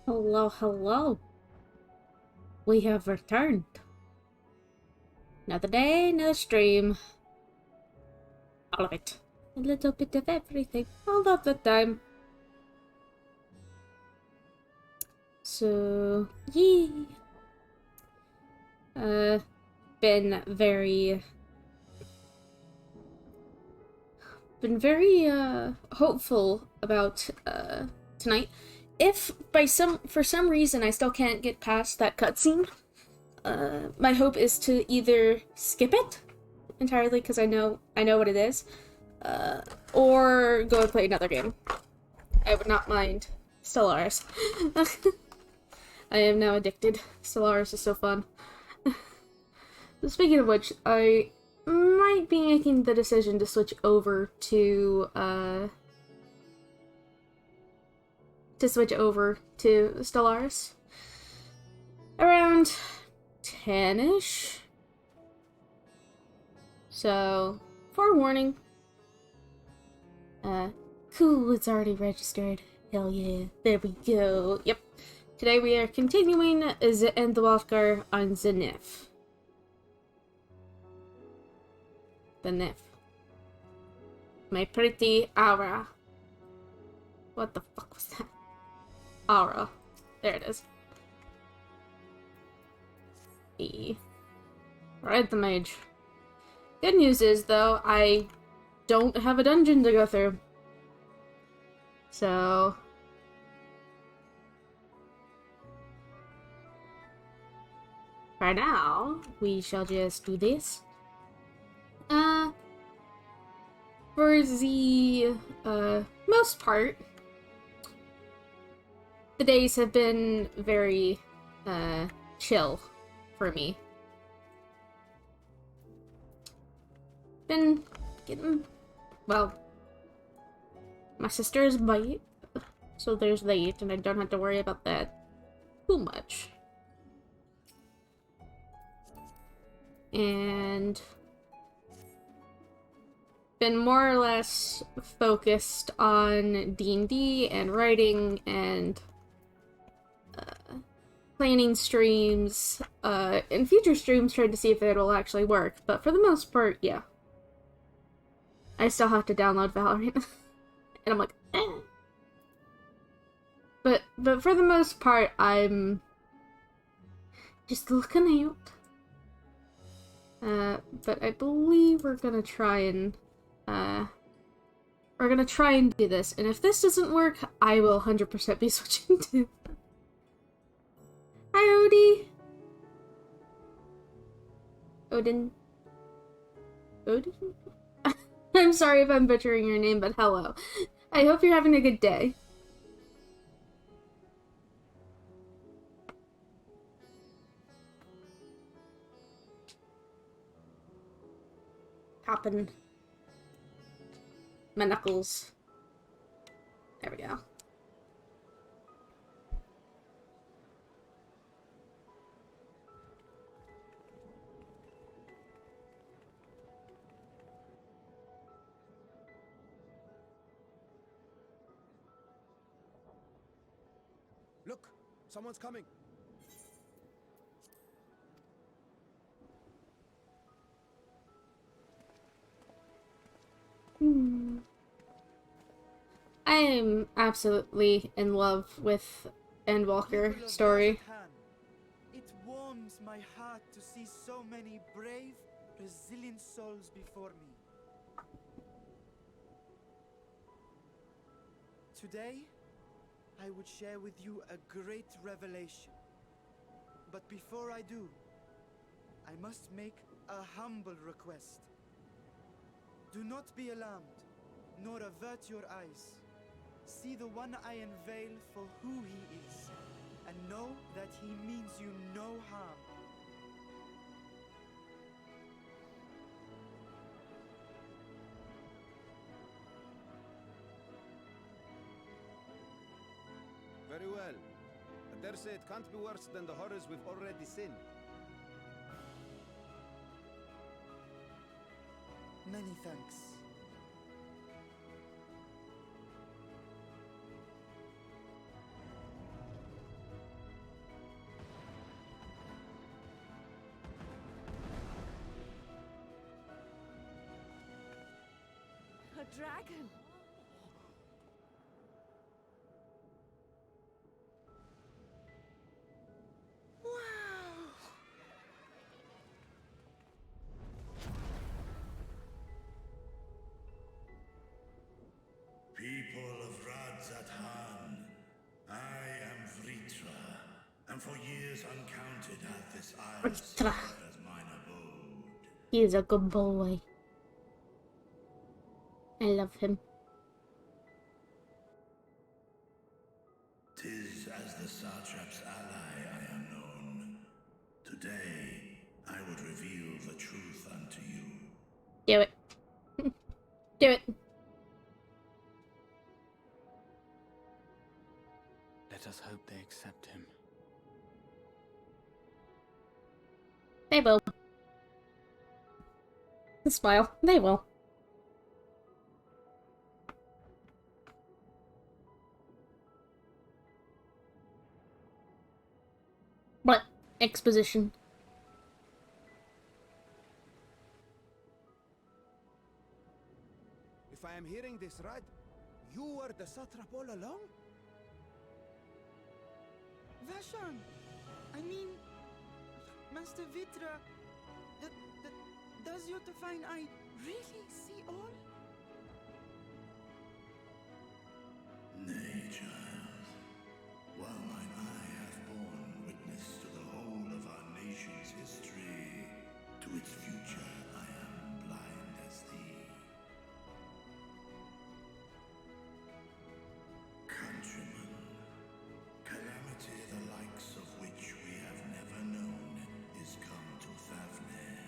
Hello, hello. We have returned. Another day, another stream. All of it. A little bit of everything. All of the time. So, yee. Been very... hopeful about, tonight. If, for some reason I still can't get past that cutscene, my hope is to either skip it entirely because I know what it is, or go and play another game. I would not mind Stellaris. I am now addicted. Stellaris is so fun. Speaking of which, I might be making the decision to switch over to Stellaris around 10-ish. So, forewarning. Cool, it's already registered. Hell yeah. There we go. Yep. Today we are continuing the Endwalker on Zenith. The Nif. My pretty Aura. What the fuck was that? Aura. There it is. E. Right, the mage. Good news is, though, I don't have a dungeon to go through. So... for now, we shall just do this. For the, most part, the days have been very, chill for me. Been getting, well, my sister's bite, so there's that, and I don't have to worry about that too much. And been more or less focused on D&D and writing and planning streams, and future streams trying to see if it'll actually work, but for the most part, yeah. I still have to download Valorant, and I'm like, eh. But for the most part, I'm just looking out. But I believe we're gonna try and do this, and if this doesn't work, I will 100% be switching to... Hi, Odie! Odin? I'm sorry if I'm butchering your name, but hello. I hope you're having a good day. Tapping my knuckles. There we go. Look, someone's coming. I am absolutely in love with Endwalker story. It warms my heart to see so many brave, resilient souls before me. Today, I would share with you a great revelation. But before I do, I must make a humble request. Do not be alarmed, nor avert your eyes. See the one I unveil for who he is, and know that he means you no harm. Very well. I dare say it can't be worse than the horrors we've already seen. Many thanks. A dragon! Wow! People of Radzathan, I am Vritra, and for years uncounted hath this isle Vritra. served as mine abode. He is a good boy. I love him. 'Tis as the Satrap's ally I am known. Today, I would reveal the truth unto you. Do it. Do it. Let us hope they accept him. They will. Smile. They will. What? Exposition. If I am hearing this right, you were the satrap all along? Vashan! I mean, Master Vitra, does your divine eye really see all? Nay, child. While mine eye hath borne witness to the whole of our nation's history, to its future I am blind as thee. Countrymen, calamity the likes of which we have never known is come to Fafnir,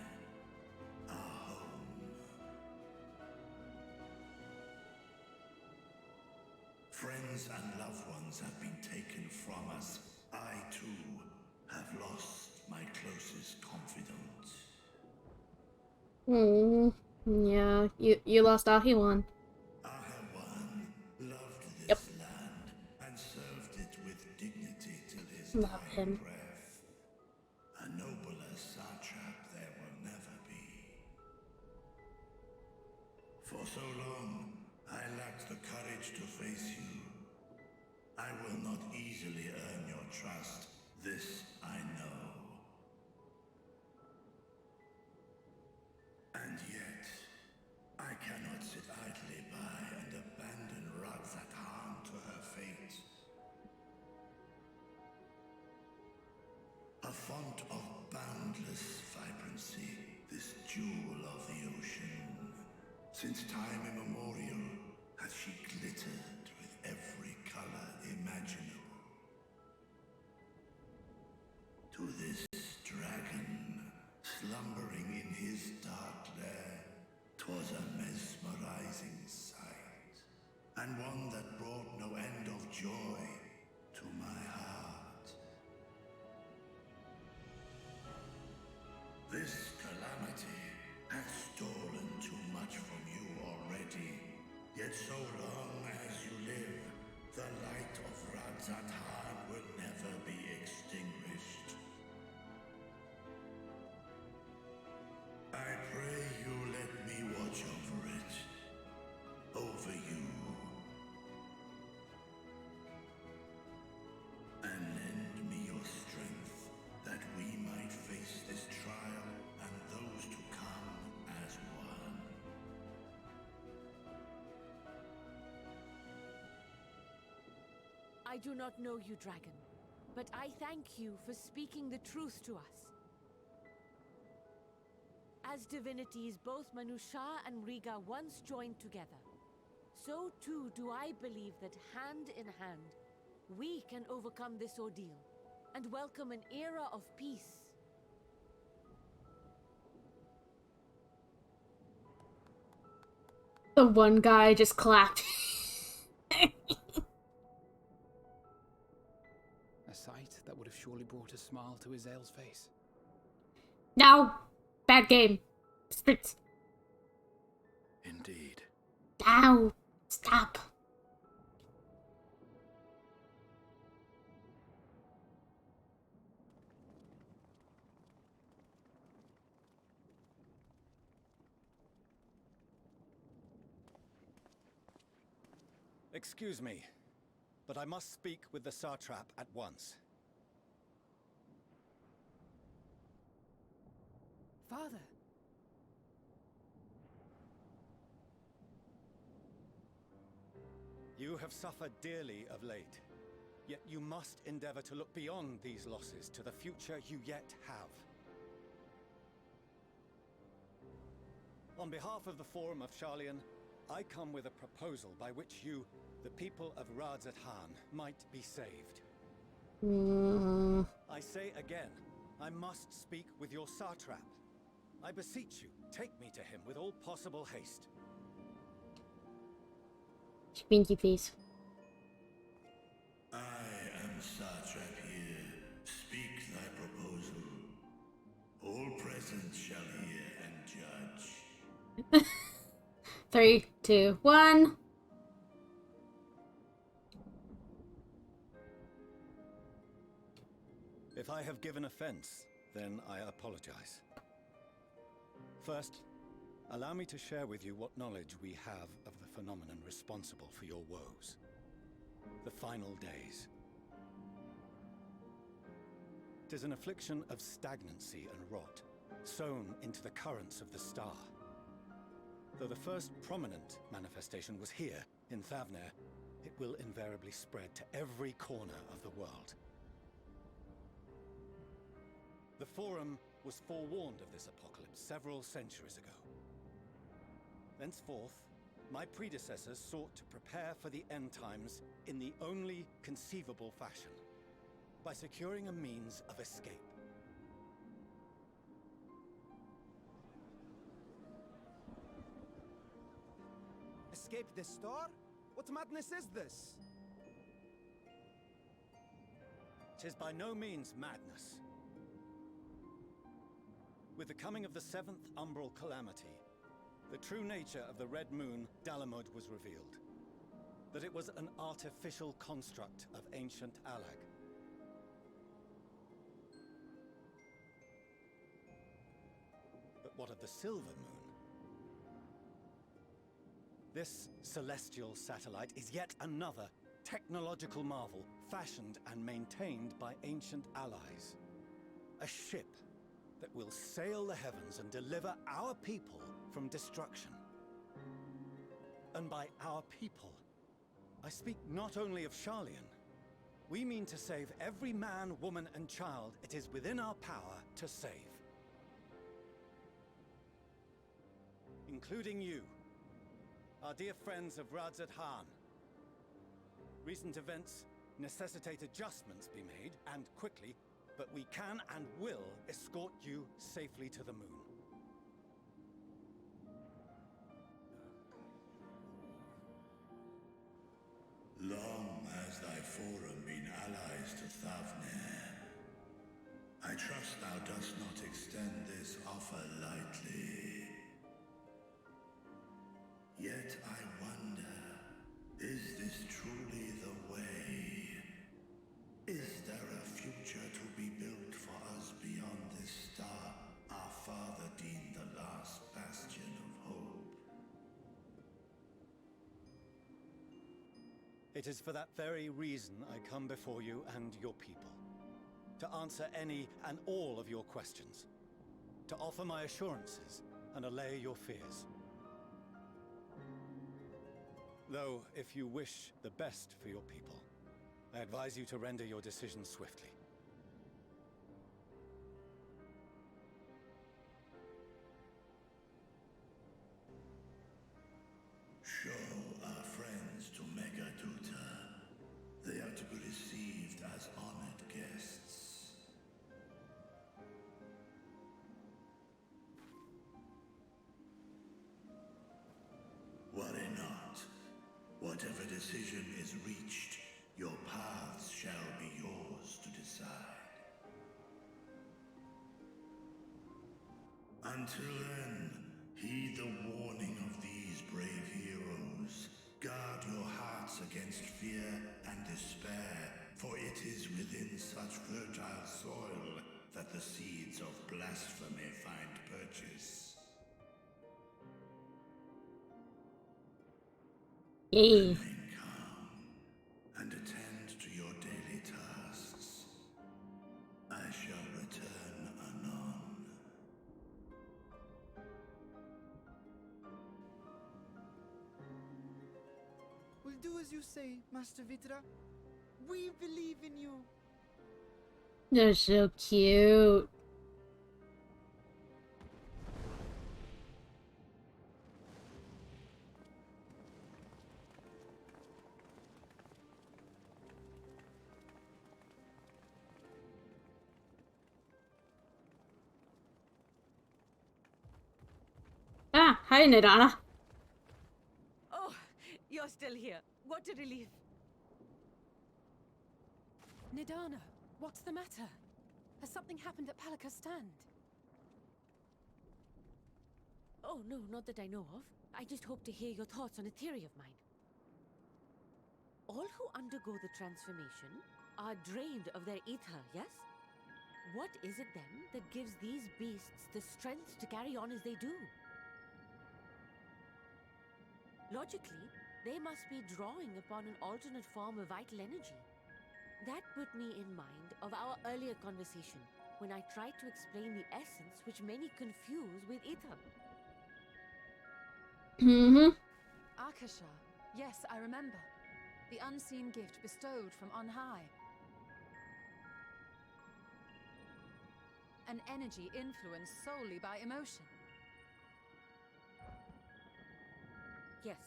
our home. Friends and loved ones have been taken from us. I, too, have lost my closest confidant. Yeah, you lost Ahiwan. Ahawan loved this Yep. land and served it with dignity till his Love dying him. breath. A nobler satrap there will never be. For so long, I lacked the courage to face you. I will not easily earn your trust. This I know. And yet, I cannot sit idly by and abandon Radzathan to her fate. A font of boundless vibrancy, this jewel of the ocean. Since time immemorial, hath she glittered with every color imaginable. To this dragon, slumbering in his dark lair, 'twas a mesmerizing sight, and one that brought no end of joy to my heart. This calamity hath stolen too much from you already, yet so long as you live, the light of Radzathan will never be extinguished. I pray you let me watch over it, over you, and lend me your strength, that we might face this trial and those to come as one. I do not know you, dragon, but I thank you for speaking the truth to us. As divinities, both Manusha and Riga once joined together, so too do I believe that hand in hand, we can overcome this ordeal and welcome an era of peace. The one guy just clapped. A sight that would have surely brought a smile to Azael's face. No! Bad game. Spritz. Indeed. Ow! Stop. Excuse me, but I must speak with the Satrap at once. Father! You have suffered dearly of late, yet you must endeavor to look beyond these losses to the future you yet have. On behalf of the Forum of Sharlayan, I come with a proposal by which you, the people of Radzat-Han, might be saved. I say again, I must speak with your Satrap. I beseech you, take me to him with all possible haste. Pinky face. I am Satrap here. Speak thy proposal. All present shall hear and judge. 3, 2, 1. If I have given offense, then I apologize. First, allow me to share with you what knowledge we have of the phenomenon responsible for your woes. The final days. 'Tis an affliction of stagnancy and rot, sown into the currents of the star. Though the first prominent manifestation was here, in Thavner, it will invariably spread to every corner of the world. The Forum was forewarned of this apocalypse several centuries ago. Thenceforth, my predecessors sought to prepare for the end times in the only conceivable fashion, by securing a means of escape. Escape the star? What madness is this? 'Tis by no means madness. With the coming of the 7th umbral calamity, the true nature of the Red Moon, Dalamud, was revealed. That it was an artificial construct of ancient Alag. But what of the Silver Moon? This celestial satellite is yet another technological marvel, fashioned and maintained by ancient allies. A ship that will sail the heavens and deliver our people from destruction. And by our people, I speak not only of Sharlayan. We mean to save every man, woman, and child it is within our power to save. Including you, our dear friends of Radzat-Han. Recent events necessitate adjustments be made, and quickly, but we can and will escort you safely to the moon. Long has thy Forum been allies to Thavner. I trust thou dost not extend this offer lightly. Yet I wonder, is this truly the way? Is there a future to be built for us beyond this star our father deemed the last bastion of hope? It is for that very reason I come before you and your people. To answer any and all of your questions. To offer my assurances and allay your fears. Though, if you wish the best for your people, I advise you to render your decision swiftly. Show our friends to Megaduta. They are to be received as honored guests. Worry not. Whatever decision is reached, your paths shall be yours to decide. Until then, heed the warning of these brave heroes. Guard your hearts against fear and despair, for it is within such fertile soil that the seeds of blasphemy find purchase. Yay. Remain calm. as you say, Master Vitra. We believe in you. They're so cute. Ah, hi, Nidana. Oh, you're still here. What a relief. Nidana, what's the matter? Has something happened at Palaka's stand? Oh, no, not that I know of. I just hope to hear your thoughts on a theory of mine. All who undergo the transformation are drained of their ether, yes? What is it then that gives these beasts the strength to carry on as they do? Logically, they must be drawing upon an alternate form of vital energy. That put me in mind of our earlier conversation, when I tried to explain the essence which many confuse with ether. Akasha. Yes, I remember. The unseen gift bestowed from on high. An energy influenced solely by emotion. Yes,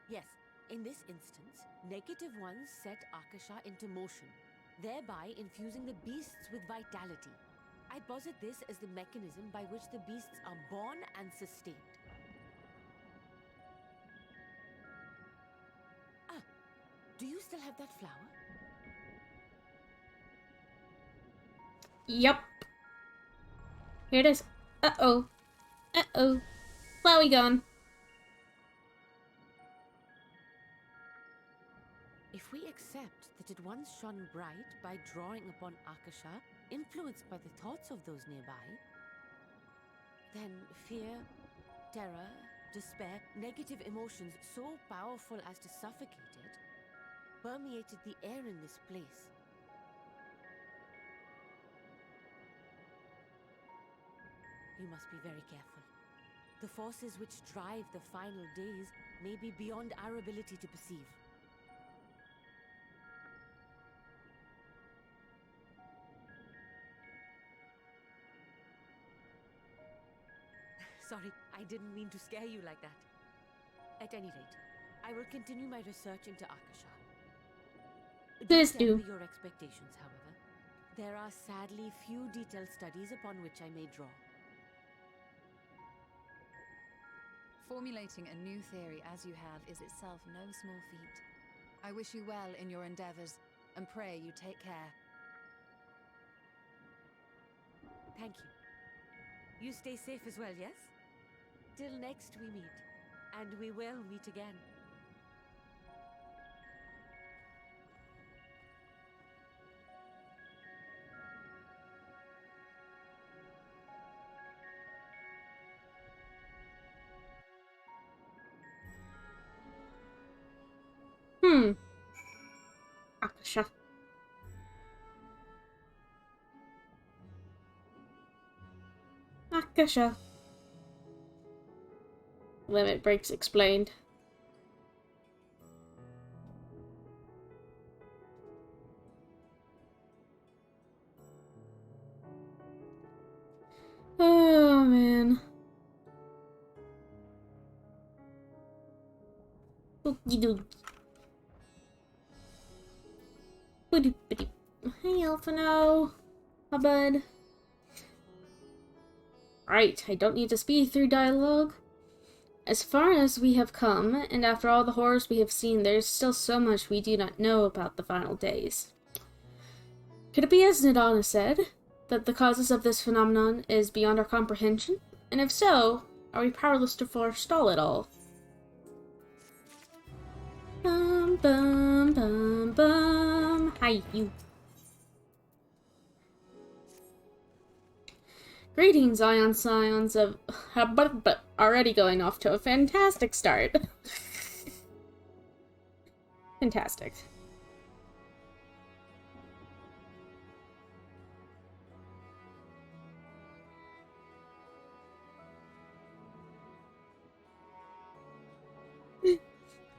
yes. In this instance, negative ones set Akasha into motion, thereby infusing the beasts with vitality. I posit this as the mechanism by which the beasts are born and sustained. Ah, do you still have that flower? Yep. Here it is. Uh-oh. Uh-oh. Flowey gone. If we accept that it once shone bright by drawing upon Akasha, influenced by the thoughts of those nearby, then fear, terror, despair, negative emotions so powerful as to suffocate it, permeated the air in this place. You must be very careful. The forces which drive the final days may be beyond our ability to perceive. Sorry, I didn't mean to scare you like that. At any rate, I will continue my research into Akasha. Please Don't do. temper your expectations, however. There are sadly few detailed studies upon which I may draw. Formulating a new theory as you have is itself no small feat. I wish you well in your endeavors, and pray you take care. Thank you. You stay safe as well, yes? Till next we meet. And we will meet again. Akasha. Akasha. Limit breaks explained. Oh, man. Okie dokie. Boody. Hey, Alphino. Hi, bud. Right, I don't need to speed through dialogue. As far as we have come, and after all the horrors we have seen, there is still so much we do not know about the final days. Could it be, as Nidana said, that the causes of this phenomenon is beyond our comprehension? And if so, are we powerless to forestall it all? Bum bum bum bum. Hi, you. Greetings, Ion Scions of... but already going off to a fantastic start. Fantastic.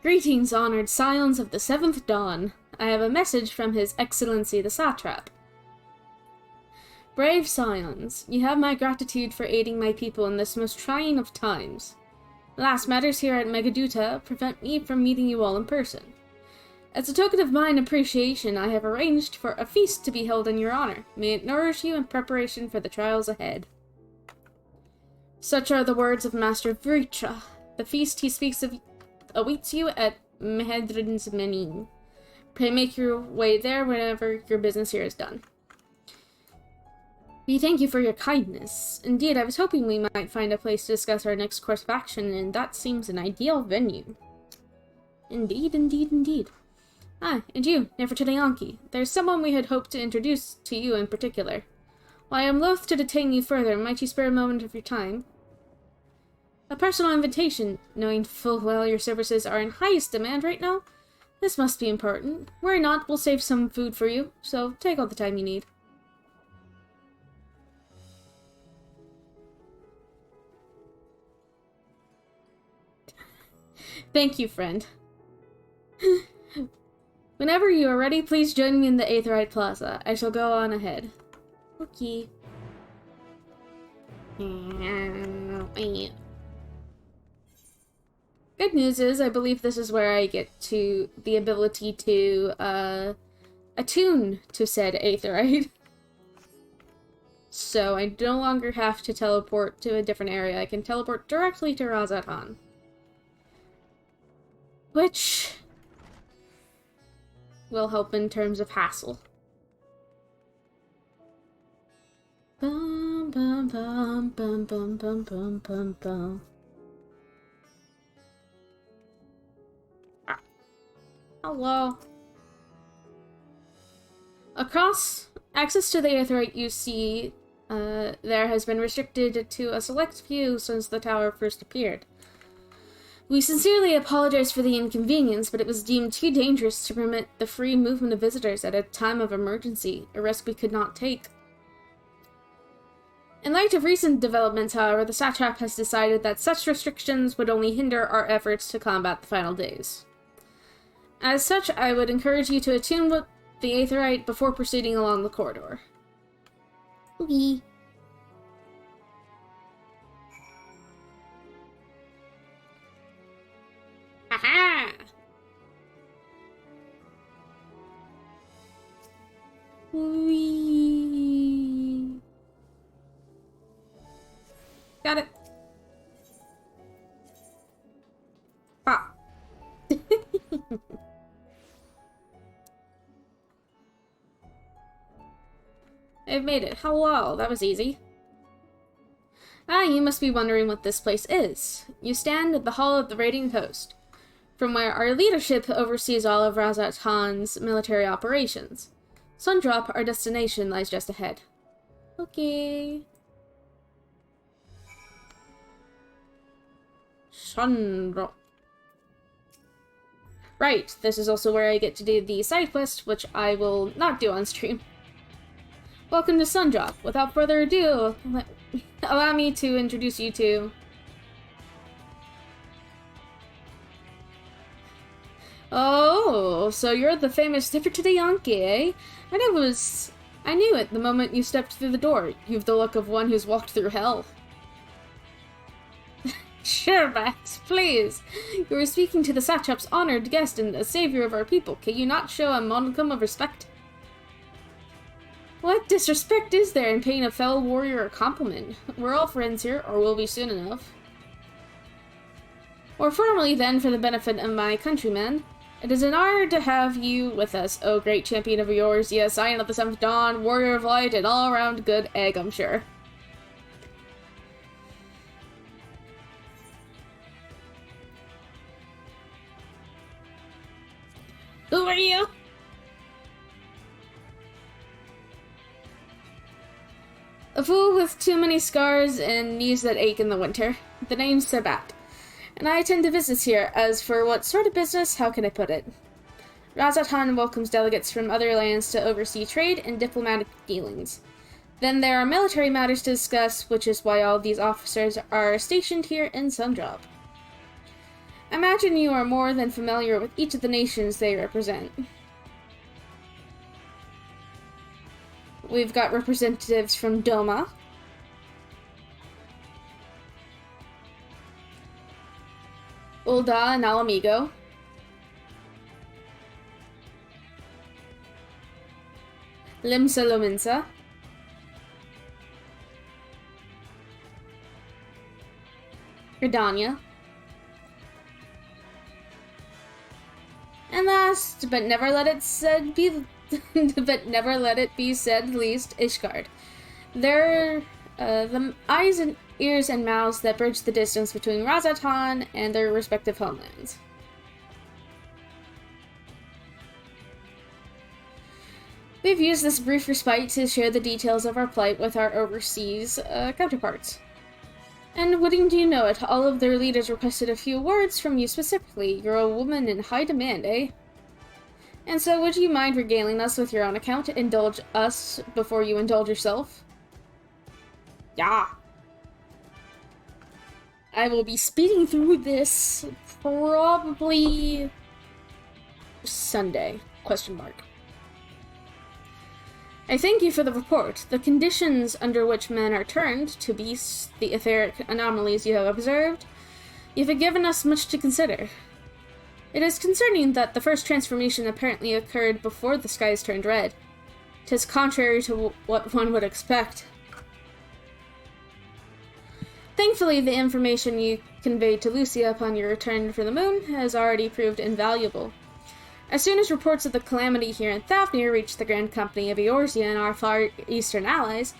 Greetings, honored scions of the 7th Dawn. I have a message from His Excellency the Satrap. Brave scions, you have my gratitude for aiding my people in this most trying of times. Alas, matters here at Megaduta prevent me from meeting you all in person. As a token of mine appreciation, I have arranged for a feast to be held in your honor. May it nourish you in preparation for the trials ahead. Such are the words of Master Vritra. The feast he speaks of awaits you at Mehedrin's Menin. Pray make your way there whenever your business here is done. We thank you for your kindness. Indeed, I was hoping we might find a place to discuss our next course of action, and that seems an ideal venue. Indeed, indeed, indeed. Ah, and you, Nefertiti, there's someone we had hoped to introduce to you in particular. While I am loath to detain you further, might you spare a moment of your time? A personal invitation, knowing full well your services are in highest demand right now. This must be important. Worry not, we'll save some food for you, so take all the time you need. Thank you, friend. Whenever you are ready, please join me in the Aetherite Plaza. I shall go on ahead. Okay. Good news is, I believe this is where I get to the ability to, attune to said Aetherite. So I no longer have to teleport to a different area. I can teleport directly to Razatan. Which will help in terms of hassle. Bum, bum, bum, bum, bum, bum, bum, bum, bum. Hello. Across access to the Aetherite you see there has been restricted to a select few since the tower first appeared. We sincerely apologize for the inconvenience, but it was deemed too dangerous to permit the free movement of visitors at a time of emergency, a risk we could not take. In light of recent developments, however, the Satrap has decided that such restrictions would only hinder our efforts to combat the final days. As such, I would encourage you to attune with the Aetherite before proceeding along the corridor. Okay. Haha! Whee! Got it. Pop. I've made it. Hello, that was easy. Ah, you must be wondering what this place is. You stand at the Hall of the Raiding Post, from where our leadership oversees all of Razatan's military operations. Sundrop, our destination, lies just ahead. Okay. Sundrop. Right, this is also where I get to do the side quest, which I will not do on stream. Welcome to Sundrop. Without further ado, allow me to introduce you to... Oh, so you're the famous Nefertiti, eh? I knew it the moment you stepped through the door. You've the look of one who's walked through hell. Sure, Max, please. You were speaking to the Satrap's honored guest and the savior of our people. Can you not show a modicum of respect? What disrespect is there in paying a fellow warrior a compliment? We're all friends here, or will be soon enough. More formally, then, for the benefit of my countrymen, it is an honor to have you with us, O great champion of yours, yes, Scion of the 7th Dawn, warrior of light, and all-around good egg, I'm sure. Who are you? A fool with too many scars and knees that ache in the winter. The name's Sabat, and I attend to business here. As for what sort of business, how can I put it? Razatan welcomes delegates from other lands to oversee trade and diplomatic dealings. Then there are military matters to discuss, which is why all these officers are stationed here in Sundrop. Imagine you are more than familiar with each of the nations they represent. We've got representatives from Doma, Ulda and Alamigo, Limsa Lominsa, Gridania, and last but never let it be said least, Ishgard. They're the eyes and ears and mouths that bridge the distance between Razatan and their respective homelands. We've used this brief respite to share the details of our plight with our overseas counterparts. And wouldn't you know it, all of their leaders requested a few words from you specifically. You're a woman in high demand, eh? And so would you mind regaling us with your own account? Indulge us before you indulge yourself? Yeah. I will be speeding through this probably Sunday, ? I thank you for the report. The conditions under which men are turned to beasts, the etheric anomalies you have observed, you've given us much to consider. It is concerning that the first transformation apparently occurred before the skies turned red. 'Tis contrary to what one would expect. Thankfully, the information you conveyed to Lucia upon your return from the moon has already proved invaluable. As soon as reports of the calamity here in Thavnir reached the Grand Company of Eorzea and our far eastern allies,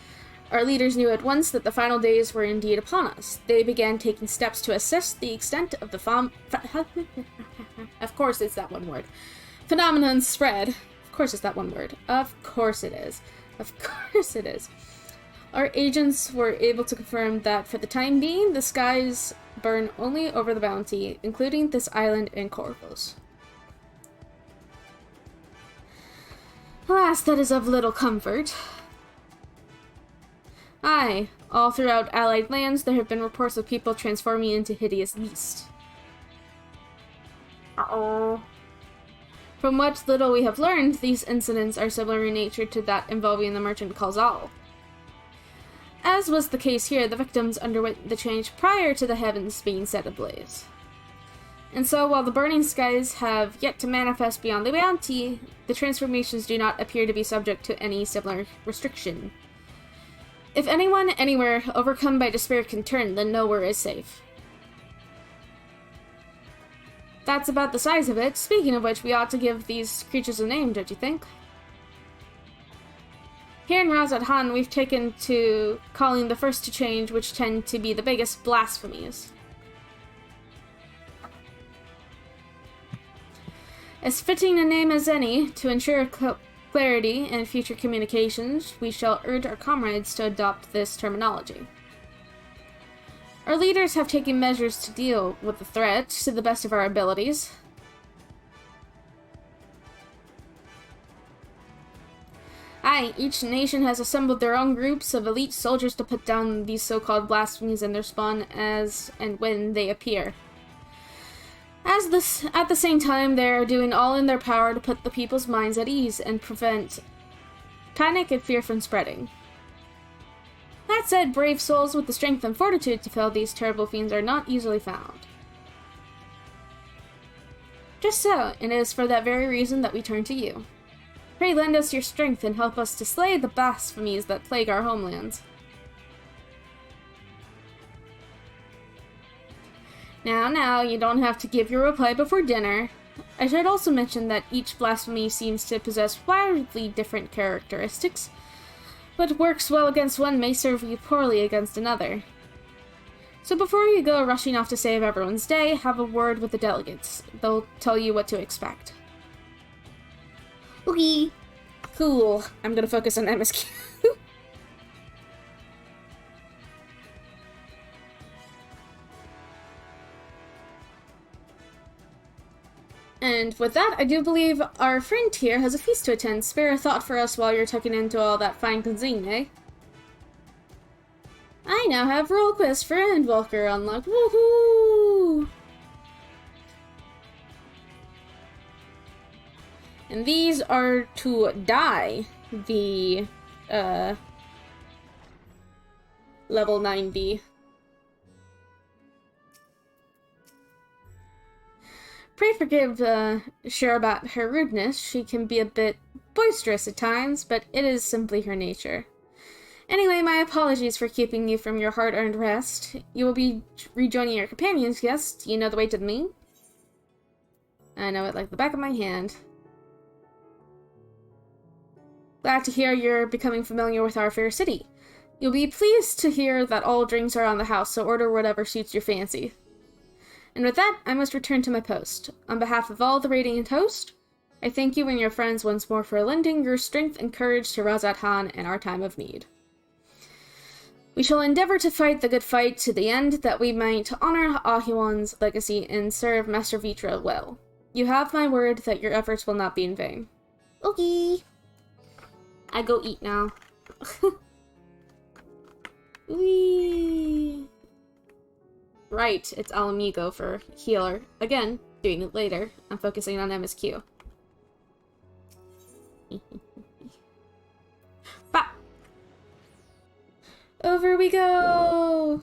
our leaders knew at once that the final days were indeed upon us. They began taking steps to assess the extent of the of course it's that one word. Phenomenon spread. Of course it's that one word. Of course it is. Of course it is. Our agents were able to confirm that for the time being, the skies burn only over the Bounty, including this island and Corvus. Alas, that is of little comfort. Aye, all throughout Allied lands there have been reports of people transforming into hideous beasts. Uh-oh. From what little we have learned, these incidents are similar in nature to that involving the merchant Kalzal. As was the case here, the victims underwent the change prior to the heavens being set ablaze. And so, while the burning skies have yet to manifest beyond the Bounty, the transformations do not appear to be subject to any similar restriction. If anyone, anywhere, overcome by despair can turn, then nowhere is safe. That's about the size of it. Speaking of which, we ought to give these creatures a name, don't you think? Here in Razad-Han, we've taken to calling the first to change, which tend to be the biggest, blasphemies. As fitting a name as any, to ensure clarity in future communications, we shall urge our comrades to adopt this terminology. Our leaders have taken measures to deal with the threat to the best of our abilities. Aye, each nation has assembled their own groups of elite soldiers to put down these so-called blasphemies and their spawn as and when they appear. At the same time, they are doing all in their power to put the people's minds at ease and prevent panic and fear from spreading. That said, brave souls with the strength and fortitude to fell these terrible fiends are not easily found. Just so, and it is for that very reason that we turn to you. Pray lend us your strength and help us to slay the blasphemies that plague our homelands. Now, you don't have to give your reply before dinner. I should also mention that each blasphemy seems to possess wildly different characteristics. What works well against one may serve you poorly against another. So before you go rushing off to save everyone's day, have a word with the delegates. They'll tell you what to expect. Okay. Cool. I'm gonna focus on MSQ. And with that, I do believe our friend here has a feast to attend. Spare a thought for us while you're tucking into all that fine cuisine, eh? I now have Roll Quest for Endwalker unlocked. Woohoo! And these are to dye the level 90. Pray forgive Cher about her rudeness. She can be a bit boisterous at times, but it is simply her nature. Anyway, my apologies for keeping you from your hard-earned rest. You will be rejoining your companions, yes? You know the way to the moon? I know it like the back of my hand. Glad to hear you're becoming familiar with our fair city. You'll be pleased to hear that all drinks are on the house, so order whatever suits your fancy. And with that, I must return to my post. On behalf of all the Radiant host, I thank you and your friends once more for lending your strength and courage to Razat Han in our time of need. We shall endeavor to fight the good fight to the end, that we might honor Ahiwan's legacy and serve Master Vitra well. You have my word that your efforts will not be in vain. Okay. I go eat now. Whee! Right, it's Alamigo for healer. Again, doing it later. I'm focusing on MSQ. Bah! Over we go!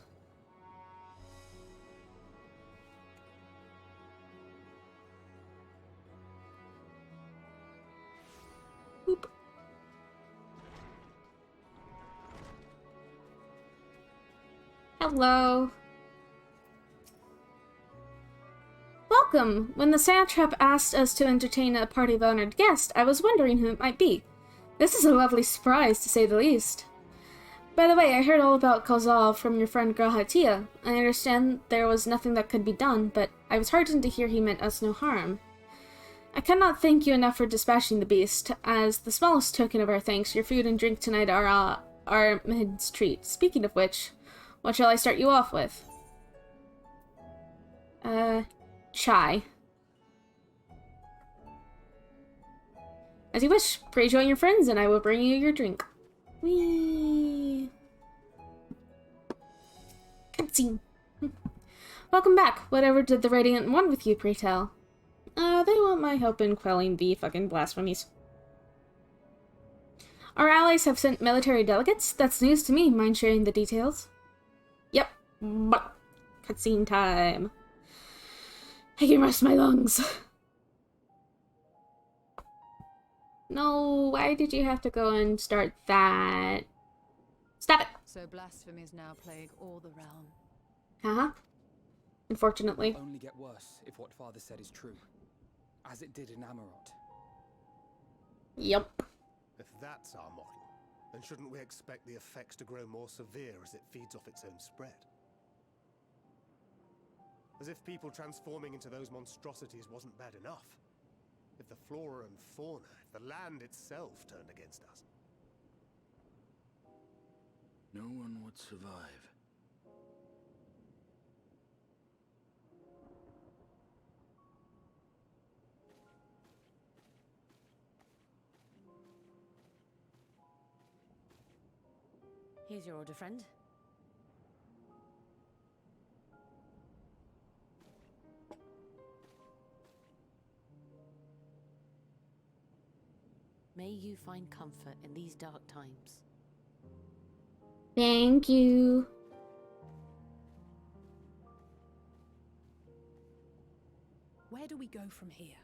Boop. Hello. Welcome! When the satrap asked us to entertain a party of honored guests, I was wondering who it might be. This is a lovely surprise, to say the least. By the way, I heard all about Kozal from your friend Grahatia. I understand there was nothing that could be done, but I was heartened to hear he meant us no harm. I cannot thank you enough for dispatching the beast. As the smallest token of our thanks, your food and drink tonight are our mid's treat. Speaking of which, what shall I start you off with? Chai. As you wish. Pray join your friends, and I will bring you your drink. Whee! Cutscene. Welcome back. Whatever did the Radiant want with you, pray tell? They want my help in quelling the fucking blasphemies. Our allies have sent military delegates? That's news to me. Mind sharing the details? Yep. Cutscene time. I can rest my lungs. No, why did you have to go and start that? Stop it! So blasphemies now plague all the realm. Uh-huh. Unfortunately. It'll only get worse if what Father said is true. As it did in Amarot. Yep. If that's our model, then shouldn't we expect the effects to grow more severe as it feeds off its own spread? As if people transforming into those monstrosities wasn't bad enough. If the flora and fauna, if the land itself turned against us. No one would survive. Here's your order, friend. May you find comfort in these dark times. Thank you. Where do we go from here?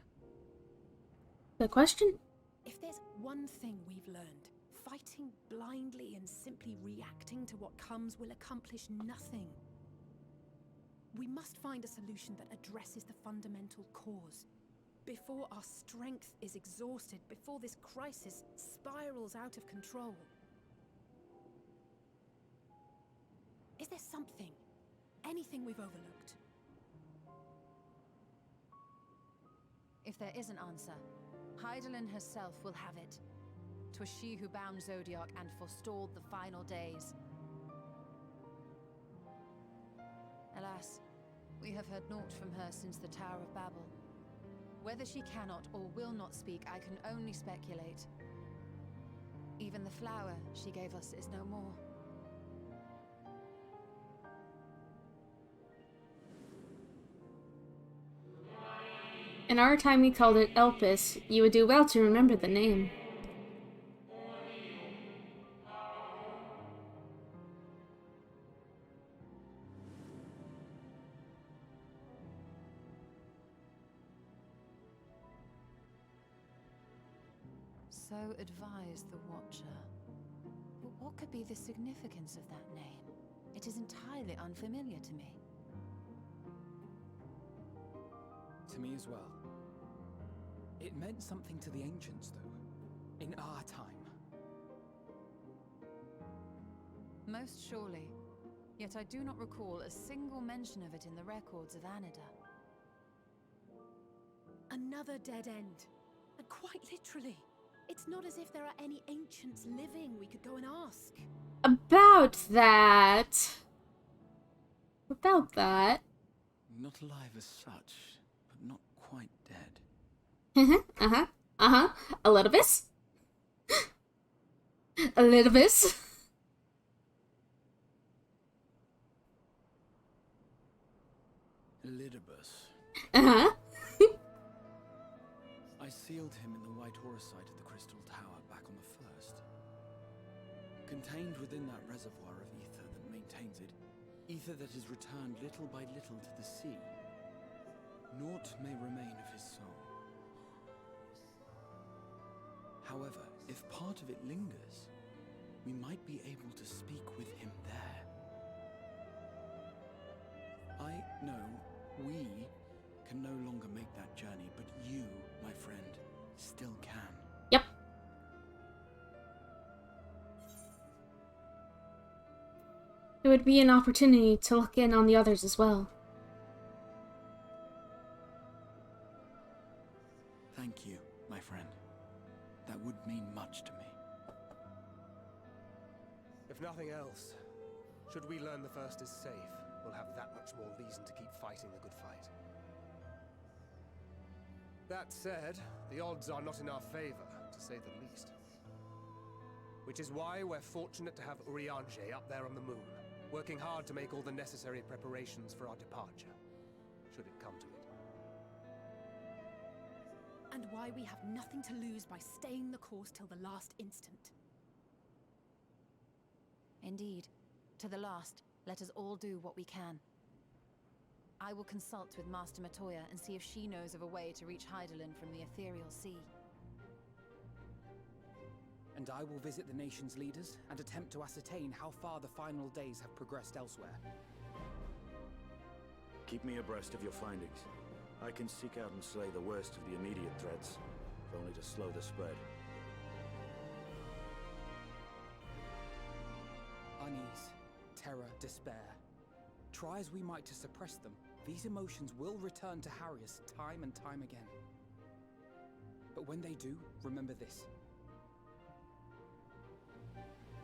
Good question. If there's one thing we've learned, fighting blindly and simply reacting to what comes will accomplish nothing. We must find a solution that addresses the fundamental cause. Before our strength is exhausted, before this crisis spirals out of control. Is there something, anything we've overlooked? If there is an answer, Hydaelyn herself will have it. 'Twas she who bound Zodiac and forestalled the final days. Alas, we have heard naught from her since the Tower of Babel. Whether she cannot or will not speak, I can only speculate. Even the flower she gave us is no more. In our time we called it Elpis. You would do well to remember the name. So advised the Watcher. But what could be the significance of that name? It is entirely unfamiliar to me. To me as well. It meant something to the ancients, though. In our time. Most surely. Yet I do not recall a single mention of it in the records of Anida. Another dead end. And quite literally. It's not as if there are any ancients living we could go and ask. About that... Not alive as such, but not quite dead. A little bit. A little bit. Elidibus. I sealed him in the White Horus site of the Crystal Tower back on the first. Contained within that reservoir of ether that maintains it, ether that is returned little by little to the sea, naught may remain of his soul. However, if part of it lingers, we might be able to speak with him there. I know we can no longer make that journey, but you, my friend, still can. Yep. It would be an opportunity to look in on the others as well. Thank you, my friend. That would mean much to me. If nothing else, should we learn the first is safe, we'll have that much more reason to keep fighting the good fight. That said, the odds are not in our favor, to say the least. Which is why we're fortunate to have Urianger up there on the moon, working hard to make all the necessary preparations for our departure, should it come to it. And why we have nothing to lose by staying the course till the last instant. Indeed. To the last, let us all do what we can. I will consult with Master Matoya and see if she knows of a way to reach Hydaelyn from the ethereal sea. And I will visit the nation's leaders and attempt to ascertain how far the final days have progressed elsewhere. Keep me abreast of your findings. I can seek out and slay the worst of the immediate threats, if only to slow the spread. Unease, terror, despair. Try as we might to suppress them, these emotions will return to harry us time and time again. But when they do, remember this.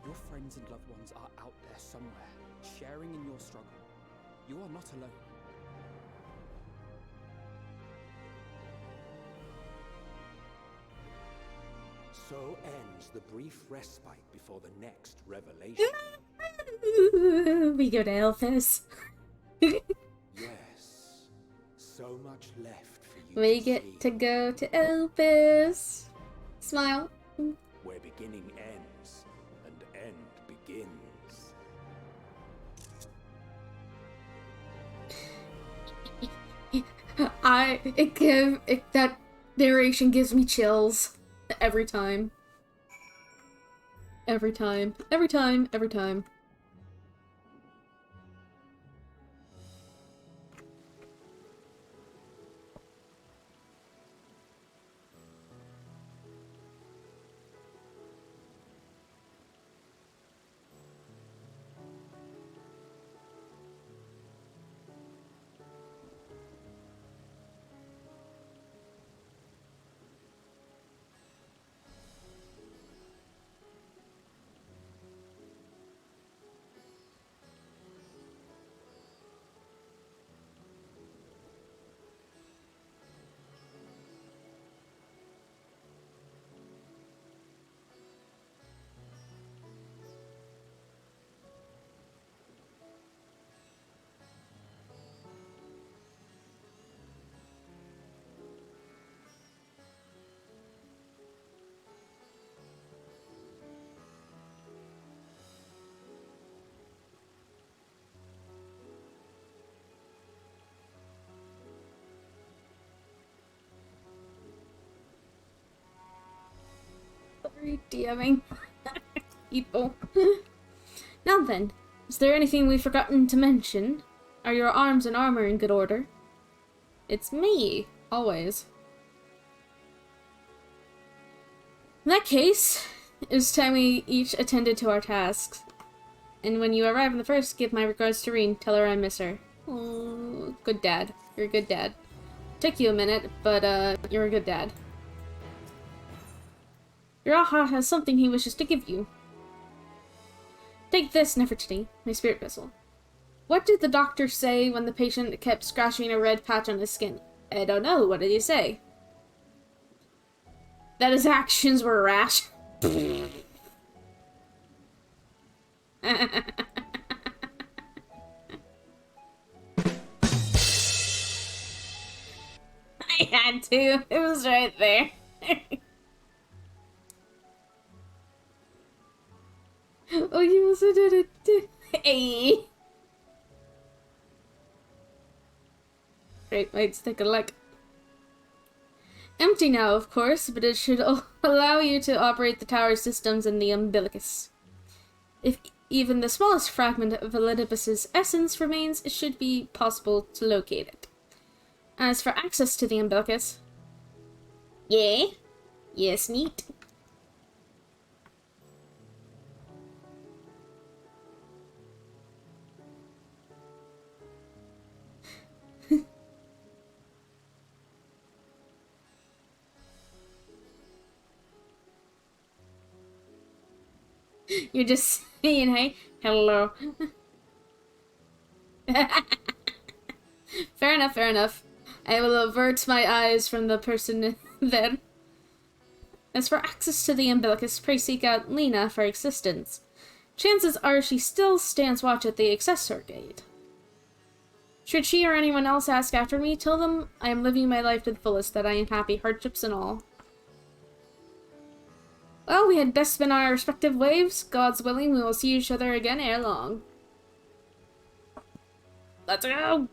Your friends and loved ones are out there somewhere, sharing in your struggle. You are not alone. So ends the brief respite before the next revelation. We go to Elpis. Yes. So much left for you We to get see. to go to Elpis. Smile. Where beginning ends and end begins. That narration gives me chills every time. Every time. Every time. Every time. Sorry, DMing people. Now then, is there anything we've forgotten to mention? Are your arms and armor in good order? It's me, always. In that case, it's time we each attended to our tasks. And when you arrive in the first, give my regards to Reen. Tell her I miss her. Oh, good dad. You're a good dad. Took you a minute, but you're a good dad. Uraha has something he wishes to give you. Take this, Nefertiti, my spirit vessel. What did the doctor say when the patient kept scratching a red patch on his skin? I don't know. What did he say? That his actions were rash. I had to. It was right there. Oh, you also did it too. Hey. Great, let's take a look. Empty now, of course, but it should allow you to operate the tower systems in the umbilicus. If even the smallest fragment of Elpis' essence remains, it should be possible to locate it. As for access to the umbilicus... Yeah? Yes, neat. You're just saying, hey, hello. Fair enough, fair enough. I will avert my eyes from the person then. As for access to the umbilicus, pray seek out Lena for assistance. Chances are she still stands watch at the accessor gate. Should she or anyone else ask after me, tell them I am living my life to the fullest, that I am happy, hardships and all. Well, we had best spin our respective waves. God's willing, we will see each other again ere long. Let's go!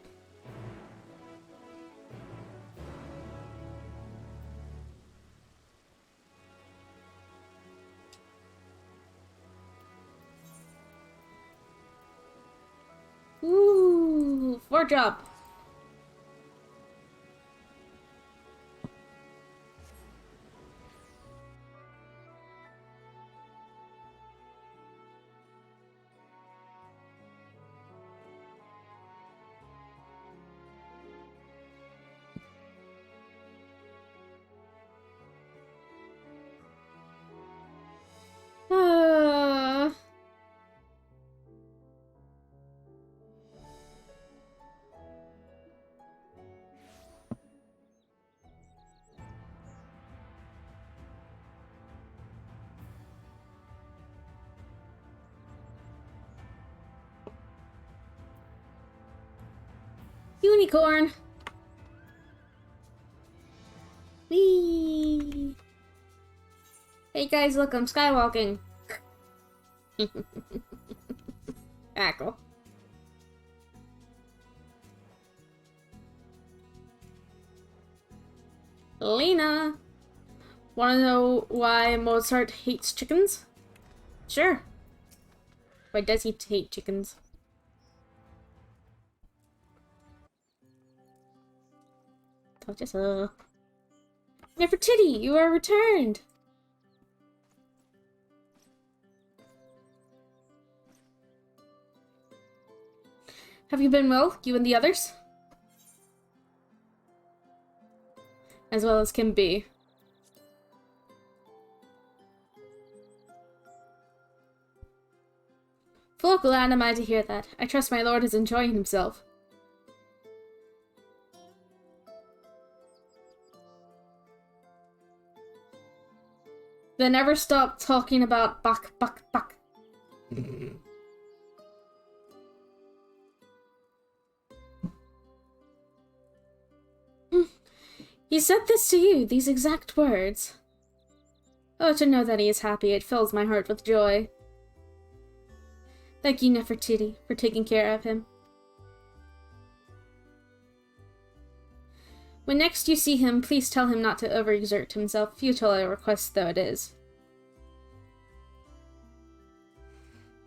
Ooh, 4 job. Unicorn. Whee! Hey guys, look, I'm skywalking. Cool. Lena! Wanna know why Mozart hates chickens? Sure. Why does he hate chickens? Told you so. Nefertiti, you are returned! Have you been well, you and the others? As well as can be. Full glad am I to hear that. I trust my lord is enjoying himself. They never stop talking about buck. He said this to you, these exact words. Oh, to know that he is happy, it fills my heart with joy. Thank you, Nefertiti, for taking care of him. When next you see him, please tell him not to overexert himself, futile a request though it is.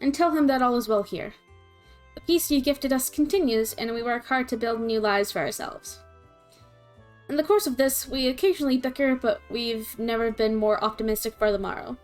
and tell him that all is well here. The peace you gifted us continues, and we work hard to build new lives for ourselves. In the course of this, we occasionally bicker, but we've never been more optimistic for the morrow.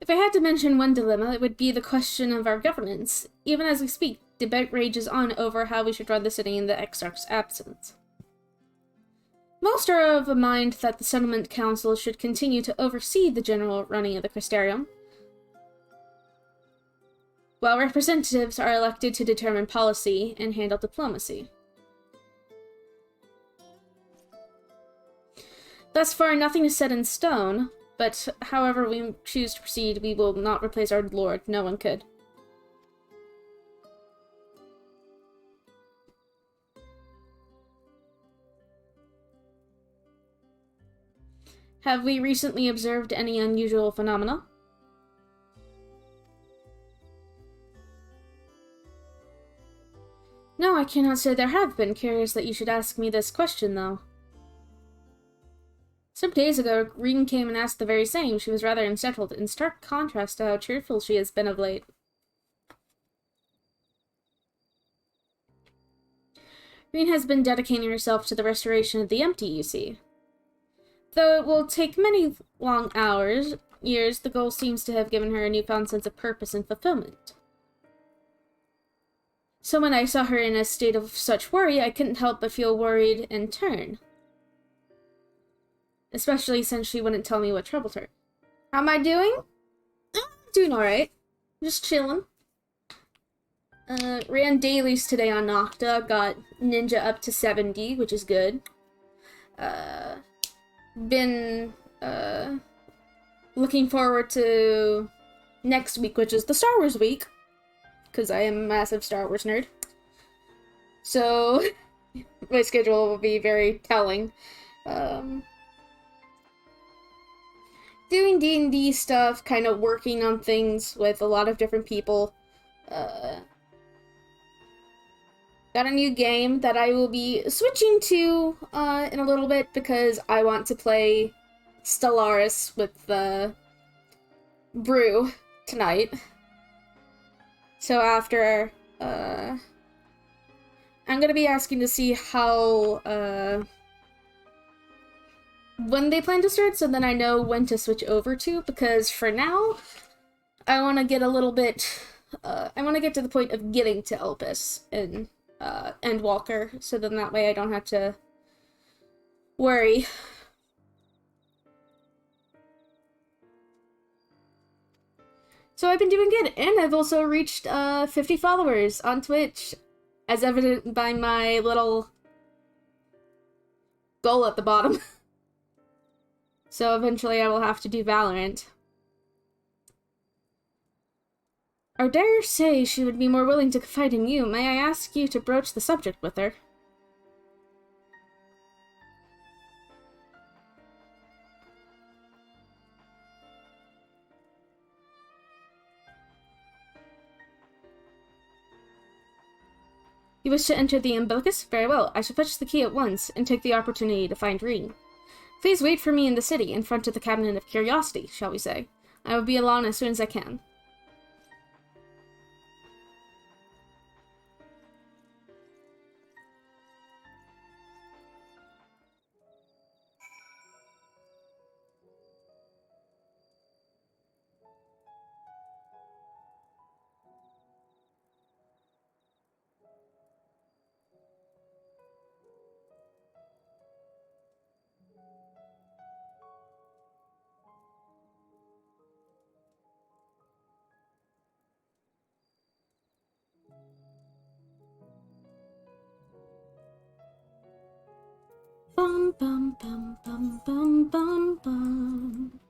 If I had to mention one dilemma, it would be the question of our governance. Even as we speak, debate rages on over how we should run the city in the Exarch's absence. Most are of a mind that the Settlement Council should continue to oversee the general running of the Crystarium, while representatives are elected to determine policy and handle diplomacy. Thus far, nothing is set in stone, but however we choose to proceed, we will not replace our lord. No one could. Have we recently observed any unusual phenomena? No, I cannot say there have been. Curious that you should ask me this question, though. Some days ago, Regan came and asked the very same. She was rather unsettled, in stark contrast to how cheerful she has been of late. Regan has been dedicating herself to the restoration of the empty, you see. Though it will take many long years, the goal seems to have given her a newfound sense of purpose and fulfillment. So when I saw her in a state of such worry, I couldn't help but feel worried in turn. Especially since she wouldn't tell me what troubled her. How am I doing? Doing alright. Just chilling. Ran dailies today on Nocta. Got Ninja up to 70, which is good. Been looking forward to next week, which is the Star Wars week. Because I am a massive Star Wars nerd. So, my schedule will be very telling. Doing D&D stuff, kind of working on things with a lot of different people. Got a new game that I will be switching to in a little bit because I want to play Stellaris with Brew tonight. So after, I'm gonna be asking to see how, when they plan to start, so then I know when to switch over to, because for now, I want to get a little bit, I want to get to the point of getting to Elpis and Endwalker, so then that way I don't have to worry. So I've been doing good, and I've also reached 50 followers on Twitch, as evident by my little goal at the bottom. So eventually I will have to do Valorant. I dare say she would be more willing to confide in you. May I ask you to broach the subject with her? You wish to enter the umbilicus? Very well. I shall fetch the key at once, and take the opportunity to find Reen. Please wait for me in the city, in front of the Cabinet of Curiosity, shall we say. I will be along as soon as I can. Bum bum bum bum bum bum bum.